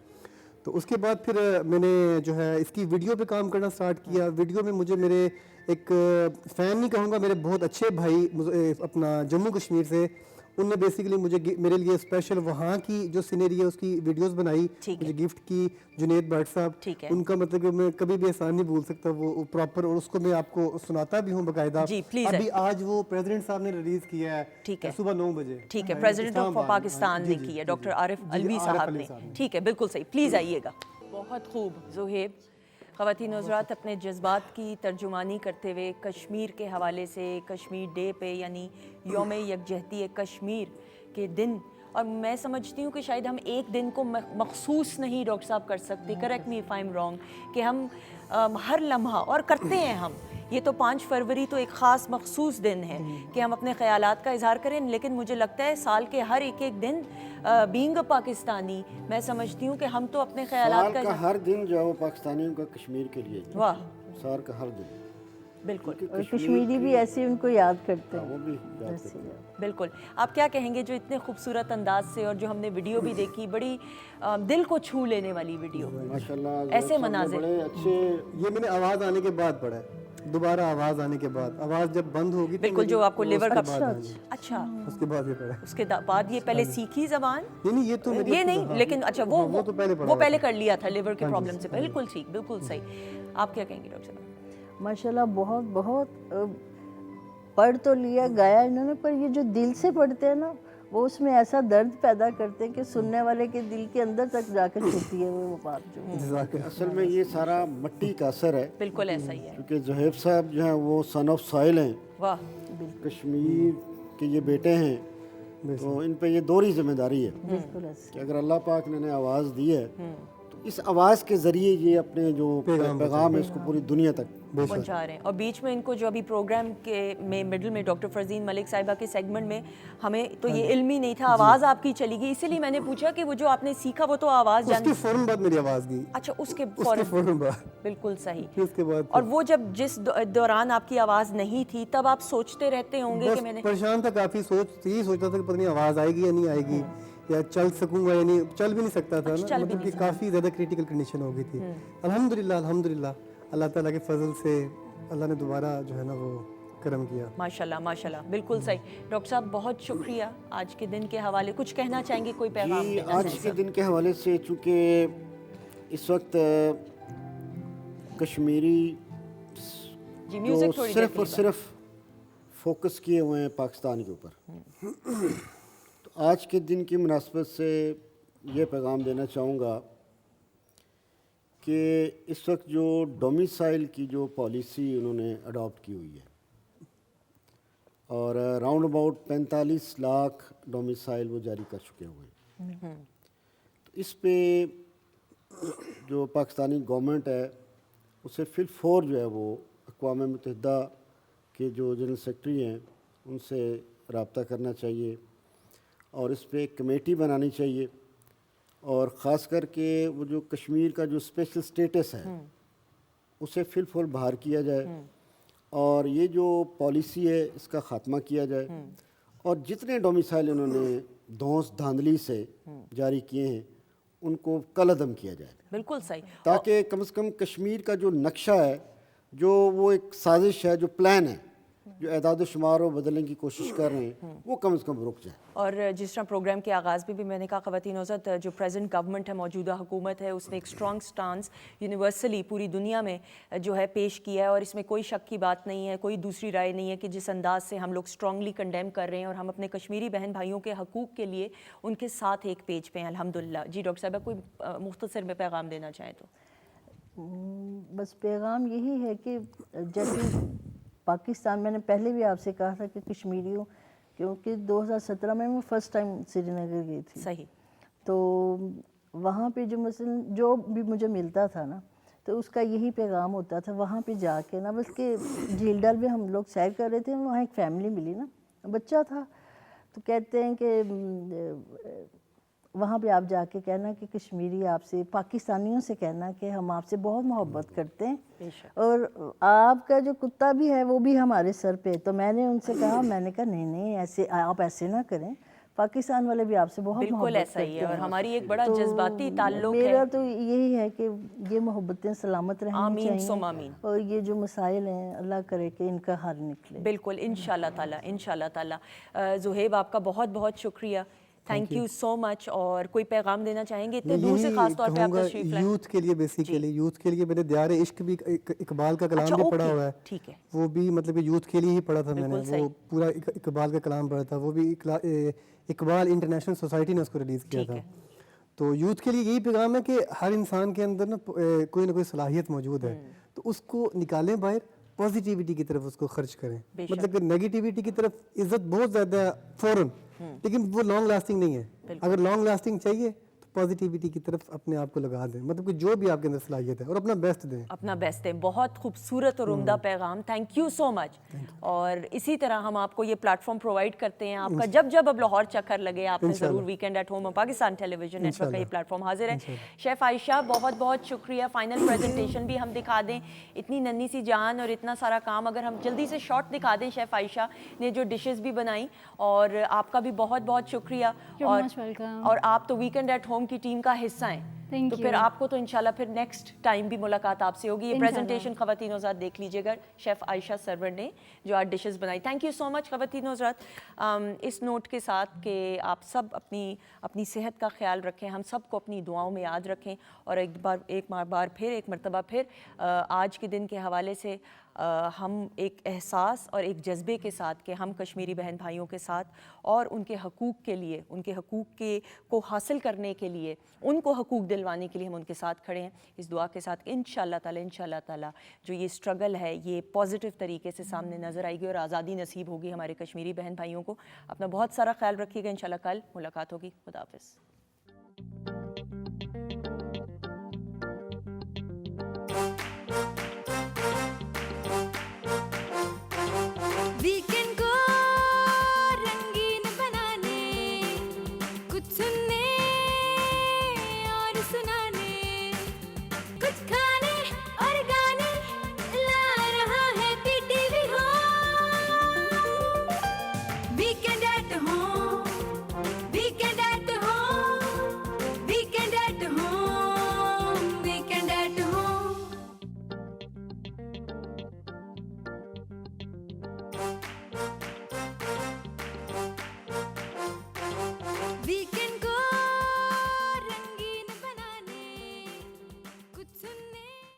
تو اس کے بعد پھر میں نے جو ہے اس کی ویڈیو پہ کام کرنا سٹارٹ کیا. ویڈیو میں مجھے میرے ایک فین نہیں کہوں گا, میرے بہت اچھے بھائی اپنا جموں کشمیر سے, ان نے بیسیکلی مجھے میرے لیے اسپیشل وہاں کی جو سینری ہے اس کی ویڈیوز بنائی, مجھے گفٹ کی. جنید بٹ صاحب, ان کا مطلب کہ میں کبھی بھی احسان نہیں بھول سکتا وہ پراپر, اور اس کو میں آپ کو سناتا بھی ہوں باقاعدہ. ابھی آج وہ پریزیڈنٹ صاحب نے ریلیز کیا ہے صبح 9 بجے. ٹھیک ہے, پریزیڈنٹ آف پاکستان نے کی ہے, ڈاکٹر عارف علوی صاحب نے. ٹھیک ہے, بالکل صحیح, پلیز آئیے گا. بہت خوب زہیب. خواتین حضرات, اپنے جذبات کی ترجمانی کرتے ہوئے کشمیر کے حوالے سے, کشمیر ڈے پہ یعنی یوم یکجہتی کشمیر کے دن, اور میں سمجھتی ہوں کہ شاید ہم ایک دن کو مخصوص نہیں ڈاکٹر صاحب کر سکتے, correct me if I am wrong, کہ ہم ہر لمحہ, اور کرتے ہیں ہم, یہ تو 5 فروری تو ایک خاص مخصوص دن ہے کہ ہم اپنے خیالات کا اظہار کریں, لیکن مجھے لگتا ہے سال کے ہر ایک دن بینگ پاکستانی, میں سمجھتی ہوں کہ ہم تو اپنے خیالات سال کا ہر دن جو ہے وہ پاکستانیوں کا کشمیر کے لیے, واہ سال کا ہر دن. بالکل, اور کشمیری بھی ایسے ان کو یاد کرتے ہیں. وہ بھی یاد کرتے ہیں. بالکل. آپ کیا کہیں گے جو اتنے خوبصورت انداز سے, اور جو ہم نے ویڈیو بھی دیکھی, بڑی دل کو چھو لینے والی ویڈیو, ماشاءاللہ ایسے مناظر, بڑے اچھے. یہ میں نے آواز آنے کے بعد پڑھا ہے, دوبارہ آواز آنے کے بعد, آواز جب بند ہوگی بالکل جو آپ کو لیور کا, اچھا اس کے بعد یہ پڑھا, اس کے بعد یہ پہلے سیکھی زبان, نہیں یہ تو یہ نہیں, لیکن اچھا وہ پہلے کر لیا تھا لیور کے پرابلم سے. بالکل ٹھیک, بالکل صحیح. آپ کیا کہیں گے ڈاکٹر صاحب؟ ماشاءاللہ بہت پڑھ تو لیا گایا انہوں نے, پر یہ جو دل سے پڑھتے ہیں نا وہ اس میں ایسا درد پیدا کرتے ہیں کہ سننے والے کے دل کے اندر تک جا کر چھپتی ہے وہ بات. جو اصل میں یہ سارا مٹی کا اثر ہے. بالکل ایسا ہی ہے, کیونکہ زہیب صاحب جو ہیں وہ سن آف سائل ہیں, واہ, کشمیر کے یہ بیٹے ہیں, تو ان پہ یہ دوہری ذمہ داری ہے بالکل ایسا. کہ اگر اللہ پاک نے انہیں آواز دی ہے تو اس آواز کے ذریعے یہ اپنے جو پیغام ہے اس کو پوری دنیا تک پہنچا رہے ہیں. اور بیچ میں ان کو جو ابھی پروگرام کے میں مڈل میں ڈاکٹر فرزین ملک صاحبہ کے سیگمنٹ میں ہمیں تو یہ علم ہی نہیں تھا, آواز آپ کی چلی گئی, اسی لیے میں نے پوچھا کہ وہ جو آپ نے سیکھا وہ تو آواز اس کے فوراً بعد میری آواز گئی. اچھا اس کے فوراً بعد, بالکل صحیح. اس کے بعد اور وہ جب جس دوران آپ کی آواز نہیں تھی تب آپ سوچتے رہتے ہوں گے کہ میں نے, پریشان تھا کافی, سوچتا تھا کہ پتہ نہیں آواز آئے گی یا نہیں آئے گی, یا چل سکوں گا یا نہیں, چل بھی نہیں سکتا تھا نا, مطلب کہ کافی زیادہ کریٹیکل کنڈیشن ہو گئی تھی. الحمدللہ اللہ تعالیٰ کے فضل سے اللہ نے دوبارہ جو ہے نا وہ کرم کیا. ماشاءاللہ, بالکل صحیح. ڈاکٹر صاحب بہت شکریہ. آج کے دن کے حوالے کچھ کہنا چاہیں گے, کوئی پیغام جی, دینا آج چاہیں کے دن کے حوالے سے چونکہ اس وقت کشمیری جو صرف اور صرف فوکس کیے ہوئے ہیں پاکستان کے اوپر, تو آج کے دن کی مناسبت سے یہ پیغام دینا چاہوں گا کہ اس وقت جو ڈومیسائل کی جو پالیسی انہوں نے اڈاپٹ کی ہوئی ہے, اور راؤنڈ اباؤٹ 45 لاکھ ڈومیسائل وہ جاری کر چکے ہوئے ہیں, تو اس پہ جو پاکستانی گورنمنٹ ہے اسے فی الفور جو ہے وہ اقوام متحدہ کے جو جنرل سیکرٹری ہیں ان سے رابطہ کرنا چاہیے اور اس پہ ایک کمیٹی بنانی چاہیے، اور خاص کر کے وہ جو کشمیر کا جو اسپیشل سٹیٹس ہے اسے فی الفور بحال کیا جائے، اور یہ جو پالیسی ہے اس کا خاتمہ کیا جائے، اور جتنے ڈومیسائل انہوں نے دھونس دھاندلی سے جاری کیے ہیں ان کو کل عدم کیا جائے، بالکل صحیح، تاکہ کم از کم کشمیر کا جو نقشہ ہے، جو وہ ایک سازش ہے، جو پلان ہے، جو اعداد و شمار وہ بدلنے کی کوشش کر رہے ہیں، وہ کم از کم رک جائے۔ اور جس طرح پروگرام کے آغاز میں بھی میں نے کہا خواتین حضرت، جو پریزنٹ گورنمنٹ ہے، موجودہ حکومت ہے، اس نے ایک اسٹرانگ سٹانس یونیورسلی پوری دنیا میں جو ہے پیش کیا ہے، اور اس میں کوئی شک کی بات نہیں ہے، کوئی دوسری رائے نہیں ہے کہ جس انداز سے ہم لوگ اسٹرانگلی کنڈیم کر رہے ہیں اور ہم اپنے کشمیری بہن بھائیوں کے حقوق کے لیے ان کے ساتھ ایک پیج پہ ہیں الحمدللہ۔ جی ڈاکٹر صاحبہ، کوئی مختصر میں پیغام دینا چاہیں تو؟ بس پیغام یہی ہے کہ جیسے پاکستان، میں نے پہلے بھی آپ سے کہا تھا کہ کشمیریوں، کیونکہ 2017 میں فرسٹ ٹائم سری نگر گئی تھی، صحیح، تو وہاں پہ جو مثلا جو بھی مجھے ملتا تھا نا، تو اس کا یہی پیغام ہوتا تھا وہاں پہ جا کے نا، بس کہ جھیل ڈال میں ہم لوگ سیر کر رہے تھے، وہاں ایک فیملی ملی نا، بچہ تھا، تو کہتے ہیں کہ وہاں پہ آپ جا کے کہنا کہ کشمیری آپ سے، پاکستانیوں سے کہنا کہ ہم آپ سے بہت محبت کرتے ہیں، اور آپ کا جو کتا بھی ہے وہ بھی ہمارے سر پہ۔ تو میں نے ان سے کہا، میں نے کہا نہیں ایسے آپ ایسے نہ کریں، پاکستان والے بھی آپ سے بہت محبت بالکل ایسا ہی ہے، اور ہماری ایک بڑا جذباتی تعلق ہے۔ میرا تو یہی ہے کہ یہ محبتیں سلامت رہنی آمین ثم آمین، اور یہ جو مسائل ہیں اللہ کرے کہ ان کا حل نکلے۔ بالکل انشاءاللہ تعالیٰ، انشاءاللہ تعالیٰ۔ زہیب، آپ کا بہت بہت شکریہ، تھینک یو سو مچ۔ اور کوئی پیغام دینا چاہیں گے اتنے دور سے خاص طور پہ آپ تشریف لائیں؟ یوتھ کے لیے، بیسیکلی یوتھ کے لیے میں نے دیار عشق بھی اقبال کا کلام بھی پڑھا ہوا ہے، ٹھیک ہے، وہ بھی مطلب کہ یوتھ کے لیے ہی پڑھا تھا میں نے، وہ پورا اقبال کا کلام پڑھا تھا، وہ بھی اقبال انٹرنیشنل سوسائٹی نے اس کو ریلیز کیا تھا۔ تو یوتھ کے لیے یہی پیغام ہے کہ ہر انسان کے اندر نا کوئی نہ کوئی صلاحیت موجود ہے، تو اس کو نکالیں باہر، پازیٹیوٹی کی طرف اس کو خرچ کریں، مطلب کہ نیگیٹیوٹی کی طرف عزت بہت زیادہ ہے فوراً، لیکن وہ لانگ لاسٹنگ نہیں ہے۔ اگر لانگ لاسٹنگ چاہیے تو پازیٹیوٹی کی طرف اپنے آپ کو لگا دیں، مطلب کہ جو بھی آپ کے اندر صلاحیت ہے، اور اپنا بیسٹ دیں، اپنا بیسٹ دیں۔ بہت خوبصورت اور عمدہ پیغام، تھینک یو سو مچ۔ اور اسی طرح ہم آپ کو یہ پلیٹ فارم پرووائڈ کرتے ہیں، آپ کا جب اب لاہور چکر لگے آپ نے ضرور ویکینڈ ایٹ ہوم اور پاکستان ٹیلی ویژن نیٹ ورک کا یہ پلیٹ فارم حاضر ہے۔ شیف عائشہ، بہت بہت شکریہ، فائنل پریزنٹیشن بھی ہم دکھا دیں، اتنی ننھی سی جان اور اتنا سارا کام، اگر ہم جلدی سے شارٹ دکھا دیں شیف عائشہ نے جو ڈشز بھی بنائیں، اور آپ کا بھی بہت بہت شکریہ، اور آپ تو ویکینڈ ایٹ ہوم کی ٹیم کا حصہ ہیں، تو پھر آپ کو تو انشاءاللہ پھر نیکسٹ ٹائم بھی ملاقات آپ سے ہوگی۔ یہ پریزنٹیشن خواتین حضرات دیکھ لیجیے گا شیف عائشہ سرور نے جو آج ڈشز بنائی۔ تھینک یو سو مچ خواتین حضرات، اس نوٹ کے ساتھ کہ آپ سب اپنی صحت کا خیال رکھیں، ہم سب کو اپنی دعاؤں میں یاد رکھیں، اور ایک مرتبہ پھر آج کے دن کے حوالے سے ہم ایک احساس اور ایک جذبے کے ساتھ کہ ہم کشمیری بہن بھائیوں کے ساتھ اور ان کے حقوق کے لیے، ان کے حقوق کو حاصل کرنے کے لیے، ان کو حقوق دلوانے کے لیے ہم ان کے ساتھ کھڑے ہیں، اس دعا کے ساتھ انشاءاللہ تعالیٰ جو یہ اسٹرگل ہے یہ پازیٹیو طریقے سے سامنے نظر آئے گی اور آزادی نصیب ہوگی ہمارے کشمیری بہن بھائیوں کو۔ اپنا بہت سارا خیال رکھیے گا، انشاءاللہ کل ملاقات ہوگی، خدا حافظ۔ ویکینڈ کو رنگین بنانے، کچھ سننے اور سنانے، کچھ کھانے اور گانے لا رہا ہے PTV ہو۔